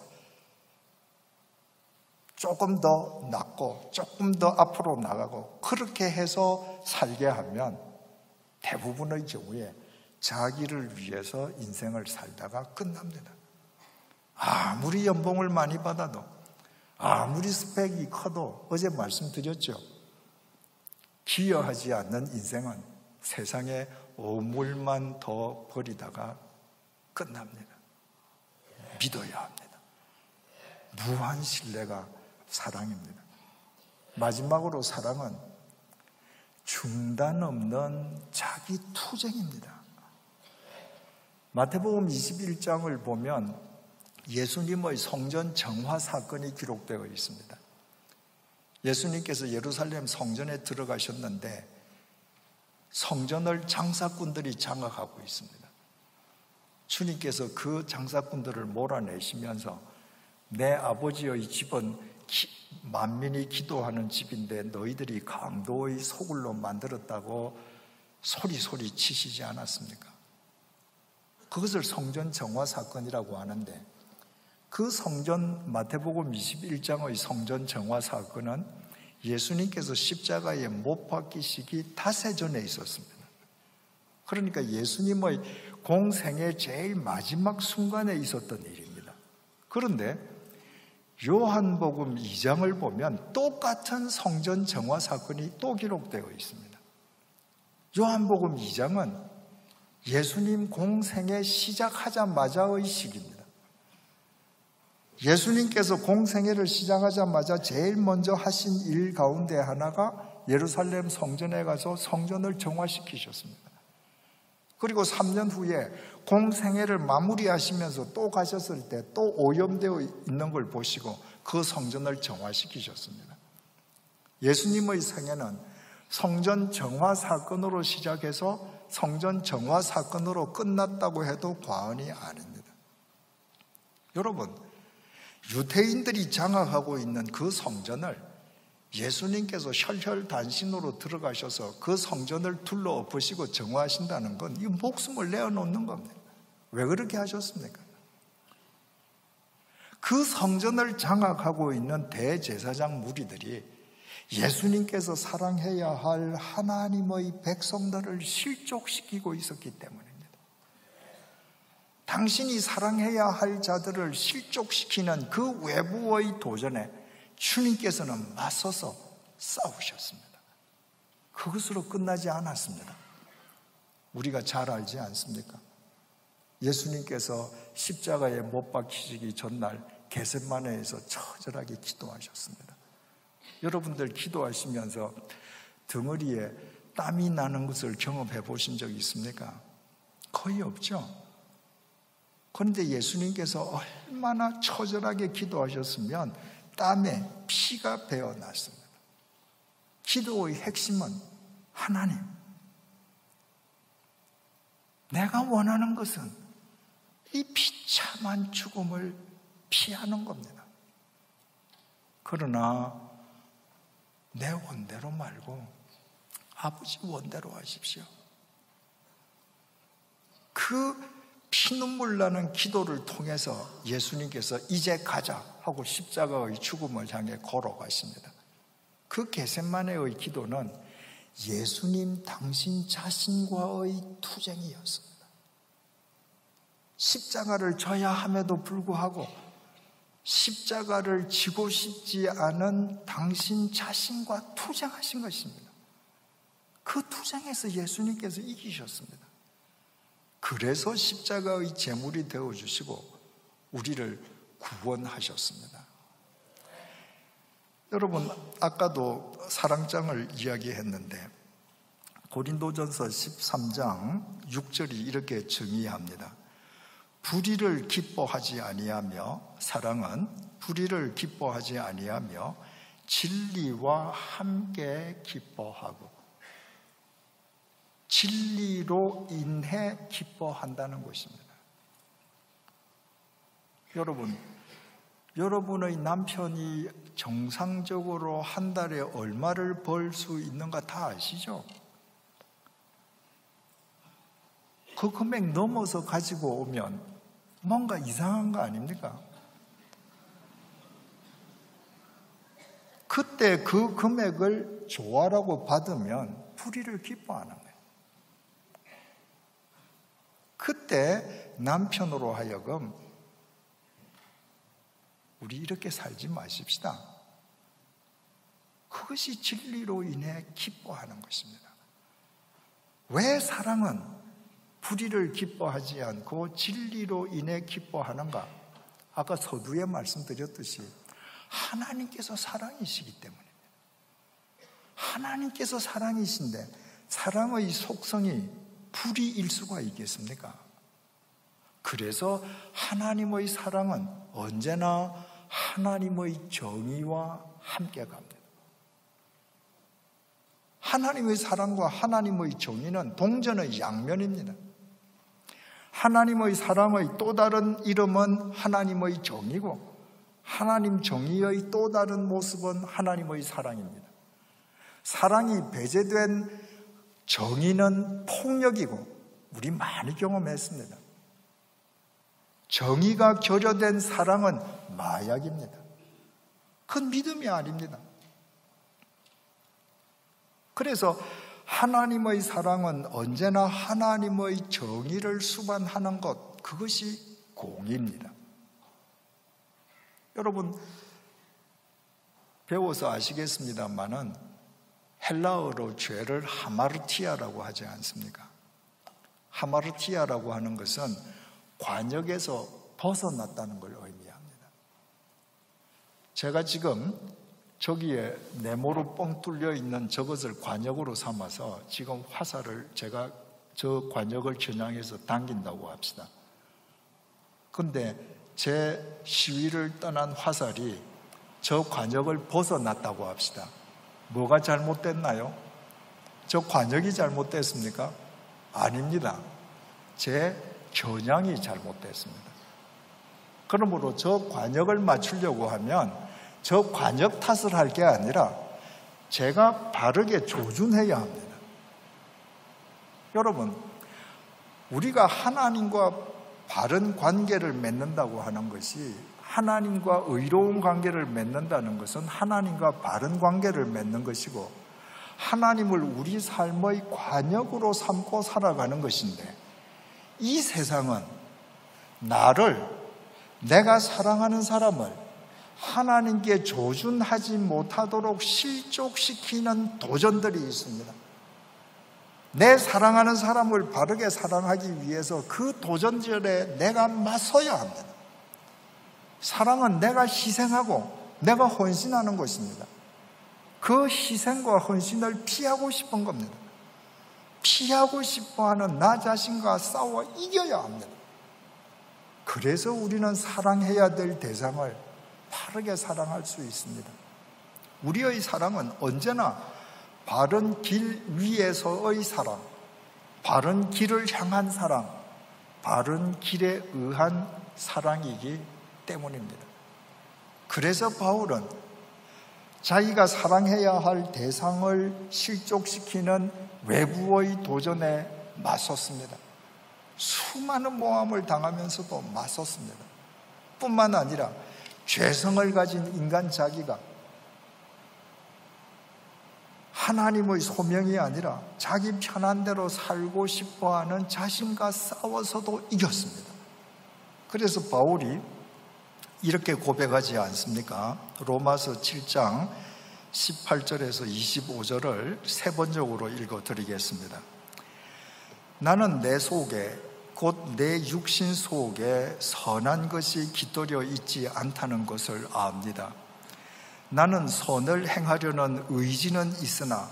조금 더 낫고 조금 더 앞으로 나가고 그렇게 해서 살게 하면 대부분의 경우에 자기를 위해서 인생을 살다가 끝납니다. 아무리 연봉을 많이 받아도, 아무리 스펙이 커도, 어제 말씀드렸죠. 기여하지 않는 인생은 세상에 오물만 더 버리다가 끝납니다. 믿어야 합니다. 무한 신뢰가 사랑입니다. 마지막으로 사랑은 중단 없는 자기 투쟁입니다. 마태복음 21장을 보면 예수님의 성전 정화 사건이 기록되어 있습니다. 예수님께서 예루살렘 성전에 들어가셨는데 성전을 장사꾼들이 장악하고 있습니다. 주님께서 그 장사꾼들을 몰아내시면서 내 아버지의 집은 만민이 기도하는 집인데 너희들이 강도의 소굴로 만들었다고 소리 치시지 않았습니까? 그것을 성전 정화 사건이라고 하는데, 그 성전, 마태복음 21장의 성전 정화 사건은 예수님께서 십자가에 못 박히시기 닷새 전에 있었습니다. 그러니까 예수님의 공생의 제일 마지막 순간에 있었던 일입니다. 그런데 요한복음 2장을 보면 똑같은 성전 정화 사건이 또 기록되어 있습니다. 요한복음 2장은 예수님 공생의 시작하자마자의 시기입니다. 예수님께서 공생애를 시작하자마자 제일 먼저 하신 일 가운데 하나가 예루살렘 성전에 가서 성전을 정화시키셨습니다. 그리고 3년 후에 공생애를 마무리하시면서 또 가셨을 때 또 오염되어 있는 걸 보시고 그 성전을 정화시키셨습니다. 예수님의 생애는 성전 정화 사건으로 시작해서 성전 정화 사건으로 끝났다고 해도 과언이 아닙니다. 여러분, 유대인들이 장악하고 있는 그 성전을 예수님께서 혈혈단신으로 들어가셔서 그 성전을 둘러엎으시고 정화하신다는 건 이 목숨을 내어놓는 겁니다. 왜 그렇게 하셨습니까? 그 성전을 장악하고 있는 대제사장 무리들이 예수님께서 사랑해야 할 하나님의 백성들을 실족시키고 있었기 때문입니다. 당신이 사랑해야 할 자들을 실족시키는 그 외부의 도전에 주님께서는 맞서서 싸우셨습니다. 그것으로 끝나지 않았습니다. 우리가 잘 알지 않습니까? 예수님께서 십자가에 못 박히시기 전날 겟세마네에서 처절하게 기도하셨습니다. 여러분들 기도하시면서 덩어리에 땀이 나는 것을 경험해 보신 적 있습니까? 거의 없죠. 그런데 예수님께서 얼마나 처절하게 기도하셨으면 땀에 피가 배어났습니다. 기도의 핵심은 하나님, 내가 원하는 것은 이 비참한 죽음을 피하는 겁니다. 그러나 내 원대로 말고 아버지 원대로 하십시오. 그 피눈물 나는 기도를 통해서 예수님께서 이제 가자 하고 십자가의 죽음을 향해 걸어가십니다. 그 겟세마네의 기도는 예수님 당신 자신과의 투쟁이었습니다. 십자가를 져야 함에도 불구하고 십자가를 지고 싶지 않은 당신 자신과 투쟁하신 것입니다. 그 투쟁에서 예수님께서 이기셨습니다. 그래서 십자가의 제물이 되어주시고 우리를 구원하셨습니다. 여러분, 아까도 사랑장을 이야기했는데 고린도전서 13장 6절이 이렇게 정의합니다. 불의를 기뻐하지 아니하며, 사랑은 불의를 기뻐하지 아니하며 진리와 함께 기뻐하고, 진리로 인해 기뻐한다는 것입니다. 여러분, 여러분의 남편이 정상적으로 한 달에 얼마를 벌 수 있는가 다 아시죠? 그 금액 넘어서 가지고 오면 뭔가 이상한 거 아닙니까? 그때 그 금액을 좋아라고 받으면 불의를 기뻐하는 거예요. 그때 남편으로 하여금 우리 이렇게 살지 마십시다. 그것이 진리로 인해 기뻐하는 것입니다. 왜 사랑은 불의를 기뻐하지 않고 진리로 인해 기뻐하는가? 아까 서두에 말씀드렸듯이 하나님께서 사랑이시기 때문입니다. 하나님께서 사랑이신데 사랑의 속성이 불의일 수가 있겠습니까? 그래서 하나님의 사랑은 언제나 하나님의 정의와 함께 갑니다. 하나님의 사랑과 하나님의 정의는 동전의 양면입니다. 하나님의 사랑의 또 다른 이름은 하나님의 정의고, 하나님 정의의 또 다른 모습은 하나님의 사랑입니다. 사랑이 배제된 정의는 폭력이고, 우리 많이 경험했습니다. 정의가 결여된 사랑은 마약입니다. 그건 믿음이 아닙니다. 그래서 하나님의 사랑은 언제나 하나님의 정의를 수반하는 것, 그것이 공의입니다. 여러분, 배워서 아시겠습니다만은 헬라어로 죄를 하마르티아라고 하지 않습니까? 하마르티아라고 하는 것은 관역에서 벗어났다는 걸 의미합니다. 제가 지금 저기에 네모로 뻥 뚫려 있는 저것을 관역으로 삼아서 지금 화살을 제가 저 관역을 겨냥해서 당긴다고 합시다. 근데 제 시위를 떠난 화살이 저 관역을 벗어났다고 합시다. 뭐가 잘못됐나요? 저 관역이 잘못됐습니까? 아닙니다. 제 겨냥이 잘못됐습니다. 그러므로 저 관역을 맞추려고 하면 저 관역 탓을 할 게 아니라 제가 바르게 조준해야 합니다. 여러분, 우리가 하나님과 바른 관계를 맺는다고 하는 것이, 하나님과 의로운 관계를 맺는다는 것은 하나님과 바른 관계를 맺는 것이고, 하나님을 우리 삶의 관역으로 삼고 살아가는 것인데, 이 세상은 나를, 내가 사랑하는 사람을 하나님께 조준하지 못하도록 실족시키는 도전들이 있습니다. 내 사랑하는 사람을 바르게 사랑하기 위해서 그 도전절에 내가 맞서야 합니다. 사랑은 내가 희생하고 내가 헌신하는 것입니다. 그 희생과 헌신을 피하고 싶은 겁니다. 피하고 싶어하는 나 자신과 싸워 이겨야 합니다. 그래서 우리는 사랑해야 될 대상을 바르게 사랑할 수 있습니다. 우리의 사랑은 언제나 바른 길 위에서의 사랑, 바른 길을 향한 사랑, 바른 길에 의한 사랑이기 때문입니다. 그래서 바울은 자기가 사랑해야 할 대상을 실족시키는 외부의 도전에 맞섰습니다. 수많은 모함을 당하면서도 맞섰습니다. 뿐만 아니라 죄성을 가진 인간 자기가 하나님의 소명이 아니라 자기 편한 대로 살고 싶어하는 자신과 싸워서도 이겼습니다. 그래서 바울이 이렇게 고백하지 않습니까? 로마서 7장 18절에서 25절을 세 번역으로 읽어드리겠습니다. 나는 내 속에 곧 내 육신 속에 선한 것이 깃들여 있지 않다는 것을 압니다. 나는 선을 행하려는 의지는 있으나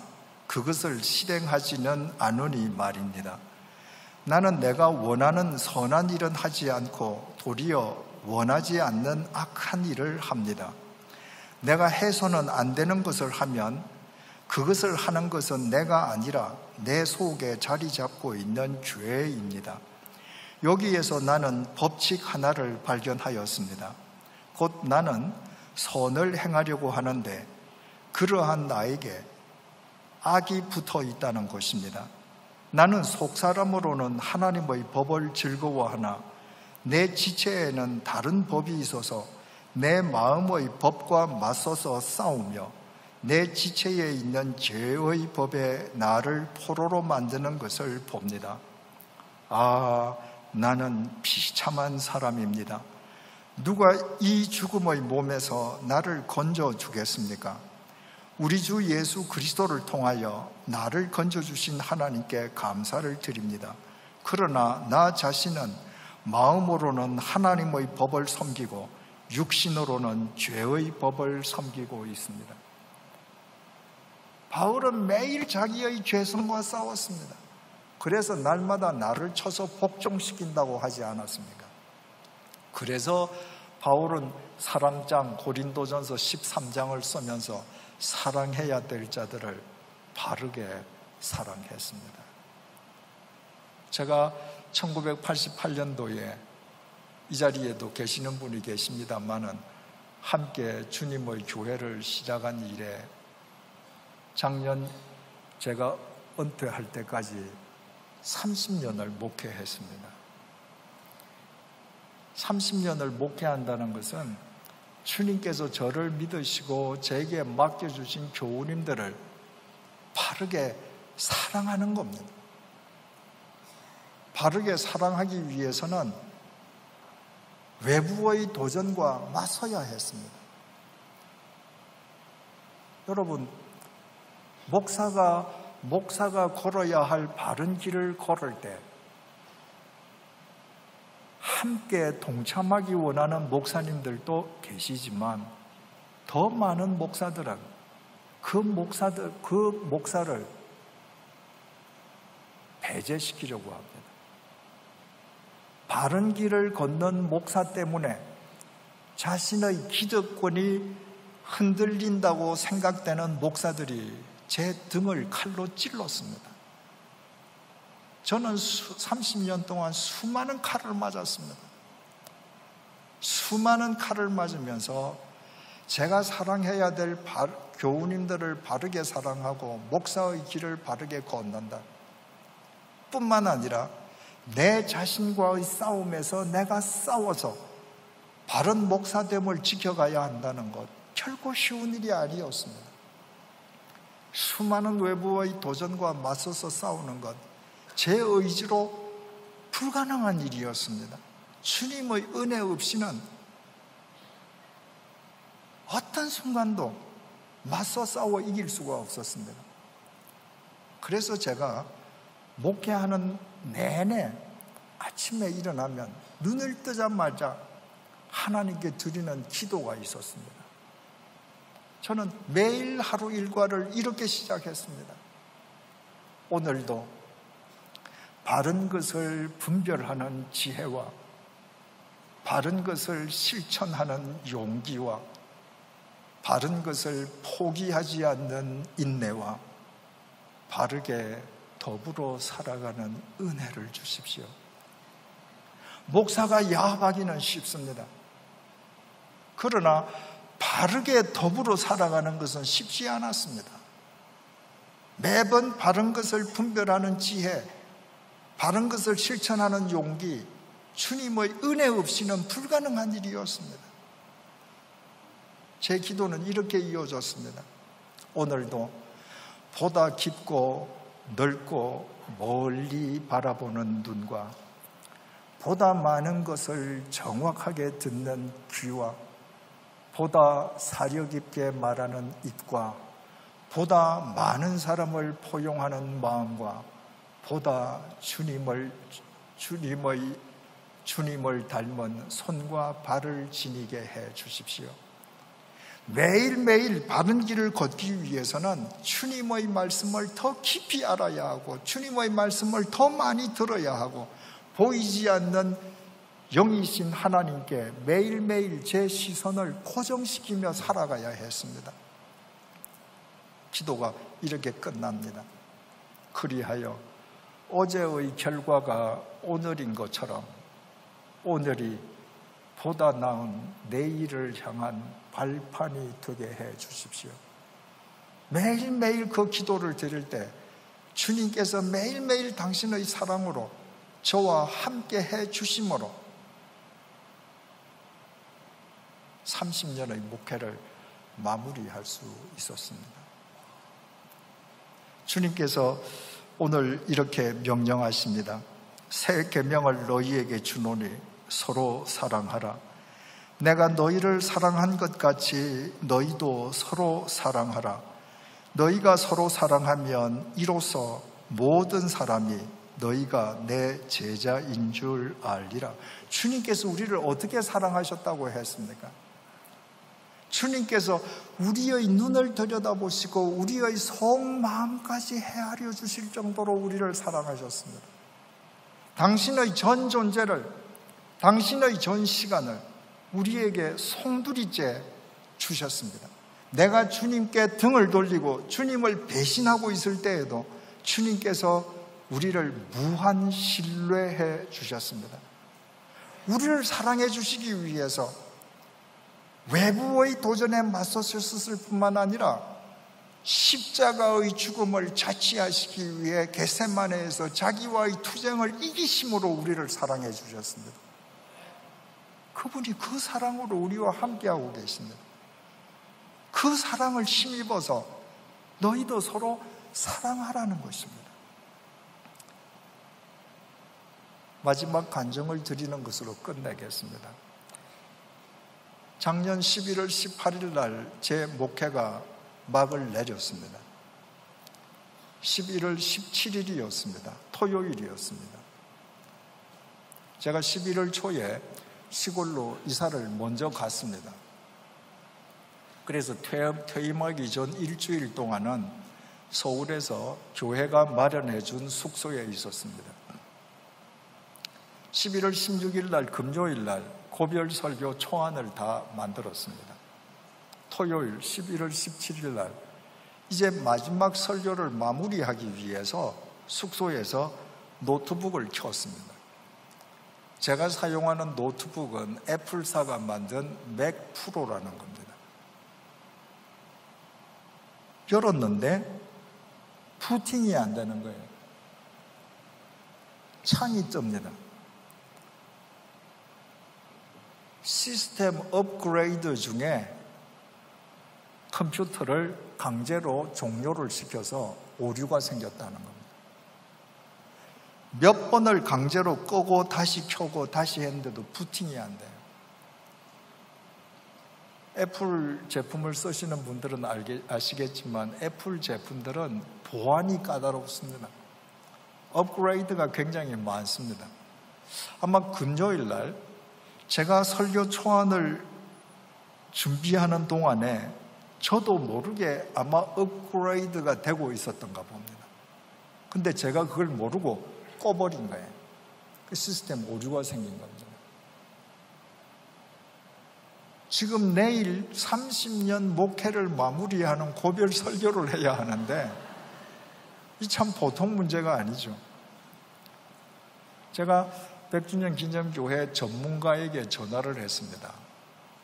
그것을 실행하지는 않으니 말입니다. 나는 내가 원하는 선한 일은 하지 않고 도리어 원하지 않는 악한 일을 합니다. 내가 해서는 안 되는 것을 하면 그것을 하는 것은 내가 아니라 내 속에 자리 잡고 있는 죄입니다. 여기에서 나는 법칙 하나를 발견하였습니다. 곧 나는 선을 행하려고 하는데 그러한 나에게 악이 붙어 있다는 것입니다. 나는 속사람으로는 하나님의 법을 즐거워하나 내 지체에는 다른 법이 있어서 내 마음의 법과 맞서서 싸우며 내 지체에 있는 죄의 법에 나를 포로로 만드는 것을 봅니다. 아, 나는 비참한 사람입니다. 누가 이 죽음의 몸에서 나를 건져주겠습니까? 우리 주 예수 그리스도를 통하여 나를 건져주신 하나님께 감사를 드립니다. 그러나 나 자신은 마음으로는 하나님의 법을 섬기고 육신으로는 죄의 법을 섬기고 있습니다. 바울은 매일 자기의 죄성과 싸웠습니다. 그래서 날마다 나를 쳐서 복종시킨다고 하지 않았습니까? 그래서 바울은 사랑장 고린도전서 13장을 쓰면서 사랑해야 될 자들을 바르게 사랑했습니다. 제가 1988년도에 이 자리에도 계시는 분이 계십니다만은 함께 주님의 교회를 시작한 이래 작년 제가 은퇴할 때까지 30년을 목회했습니다. 30년을 목회한다는 것은 주님께서 저를 믿으시고 제게 맡겨주신 교우님들을 바르게 사랑하는 겁니다. 바르게 사랑하기 위해서는 외부의 도전과 맞서야 했습니다. 여러분, 목사가 걸어야 할 바른 길을 걸을 때 함께 동참하기 원하는 목사님들도 계시지만 더 많은 목사들은 그 목사를 배제시키려고 합니다. 바른 길을 걷는 목사 때문에 자신의 기득권이 흔들린다고 생각되는 목사들이 제 등을 칼로 찔렀습니다. 저는 30년 동안 수많은 칼을 맞았습니다. 수많은 칼을 맞으면서 제가 사랑해야 될 교우님들을 바르게 사랑하고 목사의 길을 바르게 걷는다 뿐만 아니라 내 자신과의 싸움에서 내가 싸워서 바른 목사됨을 지켜가야 한다는 것, 결코 쉬운 일이 아니었습니다. 수많은 외부의 도전과 맞서서 싸우는 것, 제 의지로 불가능한 일이었습니다. 주님의 은혜 없이는 어떤 순간도 맞서 싸워 이길 수가 없었습니다. 그래서 제가 목회하는 내내 아침에 일어나면 눈을 뜨자마자 하나님께 드리는 기도가 있었습니다. 저는 매일 하루 일과를 이렇게 시작했습니다. 오늘도 바른 것을 분별하는 지혜와 바른 것을 실천하는 용기와 바른 것을 포기하지 않는 인내와 바르게 더불어 살아가는 은혜를 주십시오. 목사가 야합하기는 쉽습니다. 그러나 바르게 더불어 살아가는 것은 쉽지 않았습니다. 매번 바른 것을 분별하는 지혜, 바른 것을 실천하는 용기, 주님의 은혜 없이는 불가능한 일이었습니다. 제 기도는 이렇게 이어졌습니다. 오늘도 보다 깊고 넓고 멀리 바라보는 눈과 보다 많은 것을 정확하게 듣는 귀와 보다 사려 깊게 말하는 입과 보다 많은 사람을 포용하는 마음과 보다 주님을 닮은 손과 발을 지니게 해 주십시오. 매일매일 바른 길을 걷기 위해서는 주님의 말씀을 더 깊이 알아야 하고 주님의 말씀을 더 많이 들어야 하고 보이지 않는 영이신 하나님께 매일매일 제 시선을 고정시키며 살아가야 했습니다. 기도가 이렇게 끝납니다. 그리하여 어제의 결과가 오늘인 것처럼 오늘이 보다 나은 내일을 향한 발판이 되게 해 주십시오. 매일매일 그 기도를 드릴 때 주님께서 매일매일 당신의 사랑으로 저와 함께 해 주심으로 30년의 목회를 마무리할 수 있었습니다. 주님께서 오늘 이렇게 명령하십니다. 새 계명을 너희에게 주노니 서로 사랑하라. 내가 너희를 사랑한 것 같이 너희도 서로 사랑하라. 너희가 서로 사랑하면 이로써 모든 사람이 너희가 내 제자인 줄 알리라. 주님께서 우리를 어떻게 사랑하셨다고 했습니까? 주님께서 우리의 눈을 들여다보시고 우리의 속마음까지 헤아려 주실 정도로 우리를 사랑하셨습니다. 당신의 전 존재를, 당신의 전 시간을 우리에게 송두리째 주셨습니다. 내가 주님께 등을 돌리고 주님을 배신하고 있을 때에도 주님께서 우리를 무한 신뢰해 주셨습니다. 우리를 사랑해 주시기 위해서 외부의 도전에 맞섰을 뿐만 아니라 십자가의 죽음을 자치하시기 위해 겟세마네에서 자기와의 투쟁을 이기심으로 우리를 사랑해 주셨습니다. 그분이 그 사랑으로 우리와 함께하고 계십니다. 그 사랑을 힘입어서 너희도 서로 사랑하라는 것입니다. 마지막 간증을 드리는 것으로 끝내겠습니다. 작년 11월 18일 날 제 목회가 막을 내렸습니다. 11월 17일이었습니다. 토요일이었습니다. 제가 11월 초에 시골로 이사를 먼저 갔습니다. 그래서 퇴임하기 전 일주일 동안은 서울에서 교회가 마련해 준 숙소에 있었습니다. 11월 16일 날 금요일 날 고별 설교 초안을 다 만들었습니다. 토요일 11월 17일 날 이제 마지막 설교를 마무리하기 위해서 숙소에서 노트북을 켰습니다. 제가 사용하는 노트북은 애플사가 만든 맥 프로라는 겁니다. 열었는데 부팅이 안 되는 거예요. 창이 뜹니다. 시스템 업그레이드 중에 컴퓨터를 강제로 종료를 시켜서 오류가 생겼다는 겁니다. 몇 번을 강제로 끄고 다시 켜고 다시 했는데도 부팅이 안 돼요. 애플 제품을 쓰시는 분들은 아시겠지만 애플 제품들은 보안이 까다롭습니다. 업그레이드가 굉장히 많습니다. 아마 금요일 날 제가 설교 초안을 준비하는 동안에 저도 모르게 아마 업그레이드가 되고 있었던가 봅니다. 근데 제가 그걸 모르고 꺼버린 거예요. 그 시스템 오류가 생긴 겁니다. 지금 내일 30년 목회를 마무리하는 고별 설교를 해야 하는데 이 참 보통 문제가 아니죠. 제가 100주년 기념교회 전문가에게 전화를 했습니다.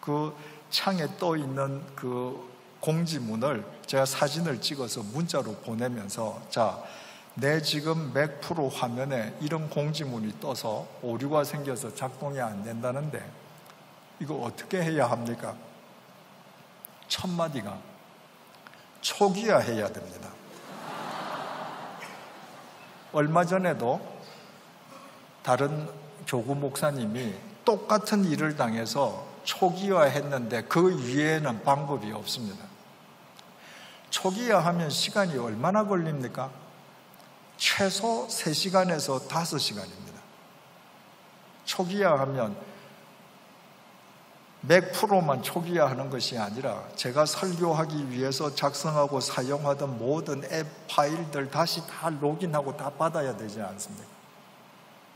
그 창에 떠 있는 그 공지문을 제가 사진을 찍어서 문자로 보내면서, 자, 내 지금 맥프로 화면에 이런 공지문이 떠서 오류가 생겨서 작동이 안 된다는데 이거 어떻게 해야 합니까? 첫 마디가 초기화 해야 됩니다. 얼마 전에도 다른 교구 목사님이 똑같은 일을 당해서 초기화 했는데 그 위에는 방법이 없습니다. 초기화 하면 시간이 얼마나 걸립니까? 최소 3시간에서 5시간입니다. 초기화 하면 맥프로만 초기화 하는 것이 아니라 제가 설교하기 위해서 작성하고 사용하던 모든 앱 파일들 다시 다 로그인하고 다 받아야 되지 않습니까?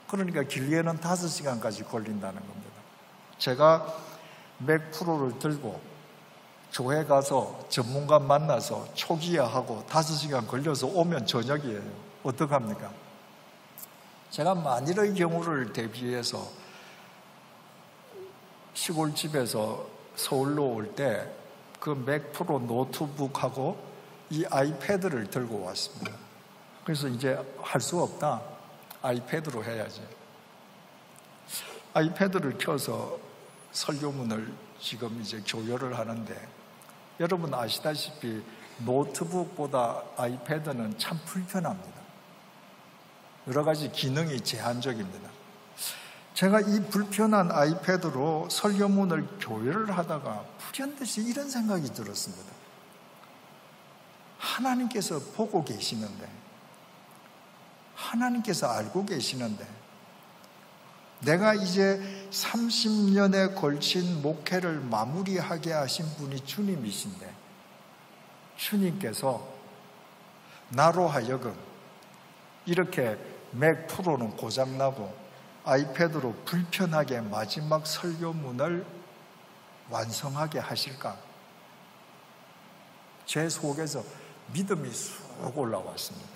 그러니까 길게는 5시간까지 걸린다는 겁니다. 제가 맥프로를 들고 교회 가서 전문가 만나서 초기화하고 5시간 걸려서 오면 저녁이에요. 어떡합니까? 제가 만일의 경우를 대비해서 시골집에서 서울로 올 때 그 맥프로 노트북하고 이 아이패드를 들고 왔습니다. 그래서 이제 할 수 없다. 아이패드로 해야지. 아이패드를 켜서 설교문을 지금 이제 교열을 하는데 여러분 아시다시피 노트북보다 아이패드는 참 불편합니다. 여러 가지 기능이 제한적입니다. 제가 이 불편한 아이패드로 설교문을 교열을 하다가 불현듯이 이런 생각이 들었습니다. 하나님께서 보고 계시는데, 하나님께서 알고 계시는데, 내가 이제 30년에 걸친 목회를 마무리하게 하신 분이 주님이신데, 주님께서 나로 하여금 이렇게 맥프로는 고장나고 아이패드로 불편하게 마지막 설교문을 완성하게 하실까? 제 속에서 믿음이 쑥 올라왔습니다.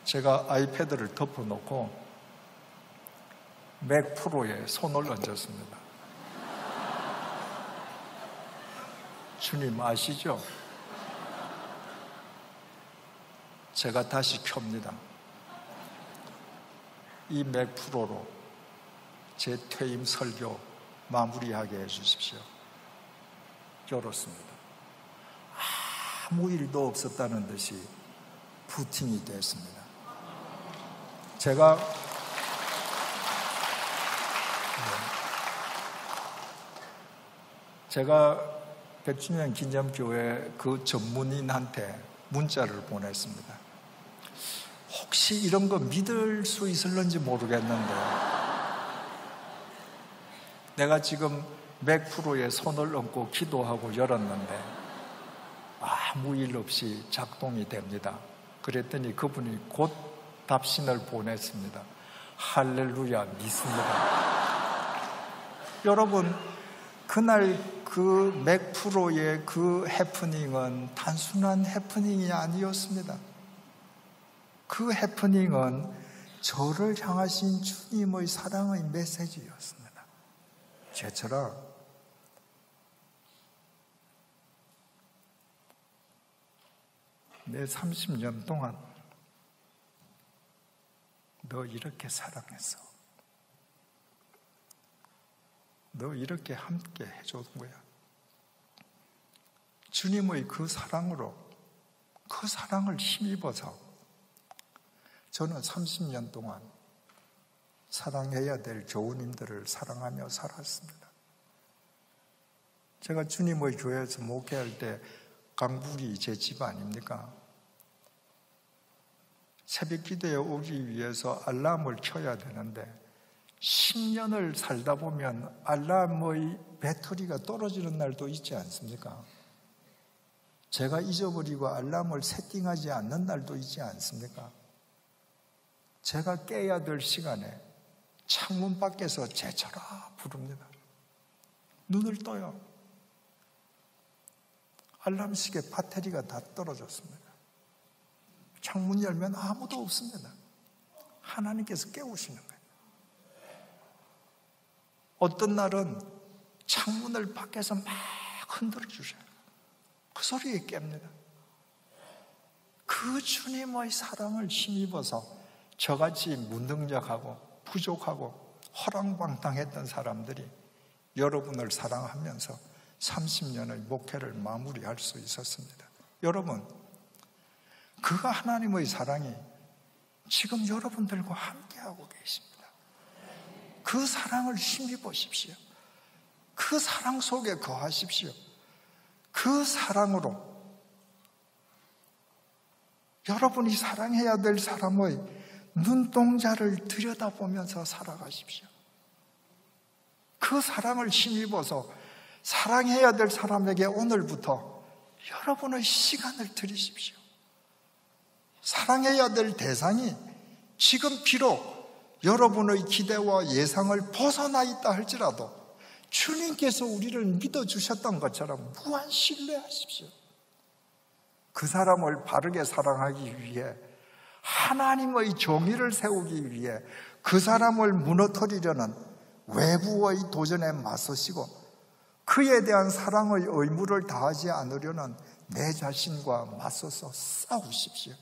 제가 아이패드를 덮어놓고 맥프로에 손을 얹었습니다. 주님 아시죠? 제가 다시 켭니다. 이 맥프로로 제 퇴임 설교 마무리하게 해주십시오. 열었습니다. 아무 일도 없었다는 듯이 부팅이 됐습니다. 제가 제가 100주년 기념교회 그 전문인한테 문자를 보냈습니다. 혹시 이런 거 믿을 수 있을런지 모르겠는데 내가 지금 맥프로에 손을 얹고 기도하고 열었는데 아무 일 없이 작동이 됩니다. 그랬더니 그분이 곧 답신을 보냈습니다. 할렐루야, 믿습니다. 여러분, 그날 그 맥프로의 그 해프닝은 단순한 해프닝이 아니었습니다. 그 해프닝은 저를 향하신 주님의 사랑의 메시지였습니다. 제처럼 내 30년 동안 너 이렇게 사랑했어. 너 이렇게 함께 해준 거야. 주님의 그 사랑으로 그 사랑을 힘입어서 저는 30년 동안 사랑해야 될 교우님들을 사랑하며 살았습니다. 제가 주님의 교회에서 목회할 때 강북이 제 집 아닙니까? 새벽 기도에 오기 위해서 알람을 켜야 되는데 10년을 살다 보면 알람의 배터리가 떨어지는 날도 있지 않습니까? 제가 잊어버리고 알람을 세팅하지 않는 날도 있지 않습니까? 제가 깨야 될 시간에 창문 밖에서 제쳐라 부릅니다. 눈을 떠요. 알람시계 배터리가 다 떨어졌습니다. 창문 열면 아무도 없습니다. 하나님께서 깨우시는 거예요. 어떤 날은 창문을 밖에서 막 흔들어 주셔요. 그 소리에 깹니다. 그 주님의 사랑을 힘입어서 저같이 무능력하고 부족하고 허랑방탕했던 사람들이 여러분을 사랑하면서 30년의 목회를 마무리할 수 있었습니다. 여러분, 그 하나님의 사랑이 지금 여러분들과 함께하고 계십니다. 그 사랑을 힘입으십시오. 그 사랑 속에 거하십시오. 그 사랑으로 여러분이 사랑해야 될 사람의 눈동자를 들여다보면서 살아가십시오. 그 사랑을 힘입어서 사랑해야 될 사람에게 오늘부터 여러분의 시간을 드리십시오. 사랑해야 될 대상이 지금 비록 여러분의 기대와 예상을 벗어나 있다 할지라도 주님께서 우리를 믿어주셨던 것처럼 무한 신뢰하십시오. 그 사람을 바르게 사랑하기 위해 하나님의 정의를 세우기 위해 그 사람을 무너뜨리려는 외부의 도전에 맞서시고 그에 대한 사랑의 의무를 다하지 않으려는 내 자신과 맞서서 싸우십시오.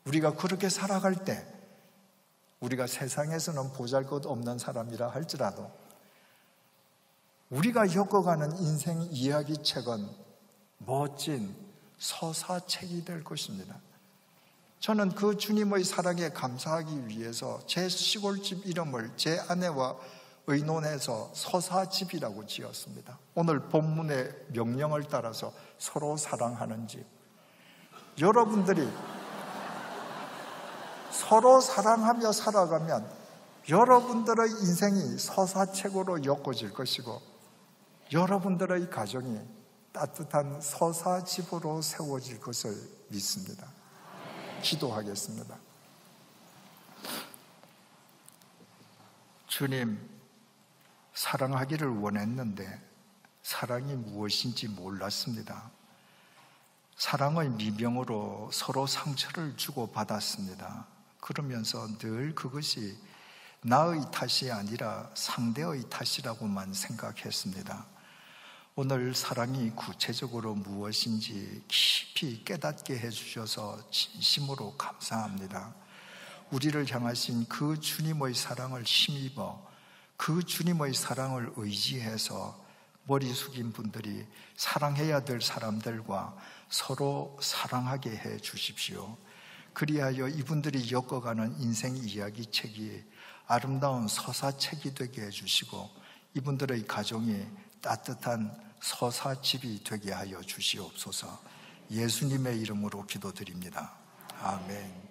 우리가 그렇게 살아갈 때 우리가 세상에서는 보잘것없는 사람이라 할지라도 우리가 겪어가는 인생 이야기책은 멋진 서사책이 될 것입니다. 저는 그 주님의 사랑에 감사하기 위해서 제 시골집 이름을 제 아내와 의논해서 서사집이라고 지었습니다. 오늘 본문의 명령을 따라서 서로 사랑하는 집. 여러분들이 서로 사랑하며 살아가면 여러분들의 인생이 서사책으로 엮어질 것이고 여러분들의 가정이 따뜻한 서사집으로 세워질 것을 믿습니다. 기도하겠습니다. 주님, 사랑하기를 원했는데 사랑이 무엇인지 몰랐습니다. 사랑의 미명으로 서로 상처를 주고받았습니다. 그러면서 늘 그것이 나의 탓이 아니라 상대의 탓이라고만 생각했습니다. 오늘 사랑이 구체적으로 무엇인지 깊이 깨닫게 해주셔서 진심으로 감사합니다. 우리를 향하신 그 주님의 사랑을 힘입어 그 주님의 사랑을 의지해서 머리 숙인 분들이 사랑해야 될 사람들과 서로 사랑하게 해 주십시오. 그리하여 이분들이 겪어가는 인생 이야기책이 아름다운 서사책이 되게 해주시고 이분들의 가정이 따뜻한 서사집이 되게 하여 주시옵소서. 예수님의 이름으로 기도드립니다. 아멘.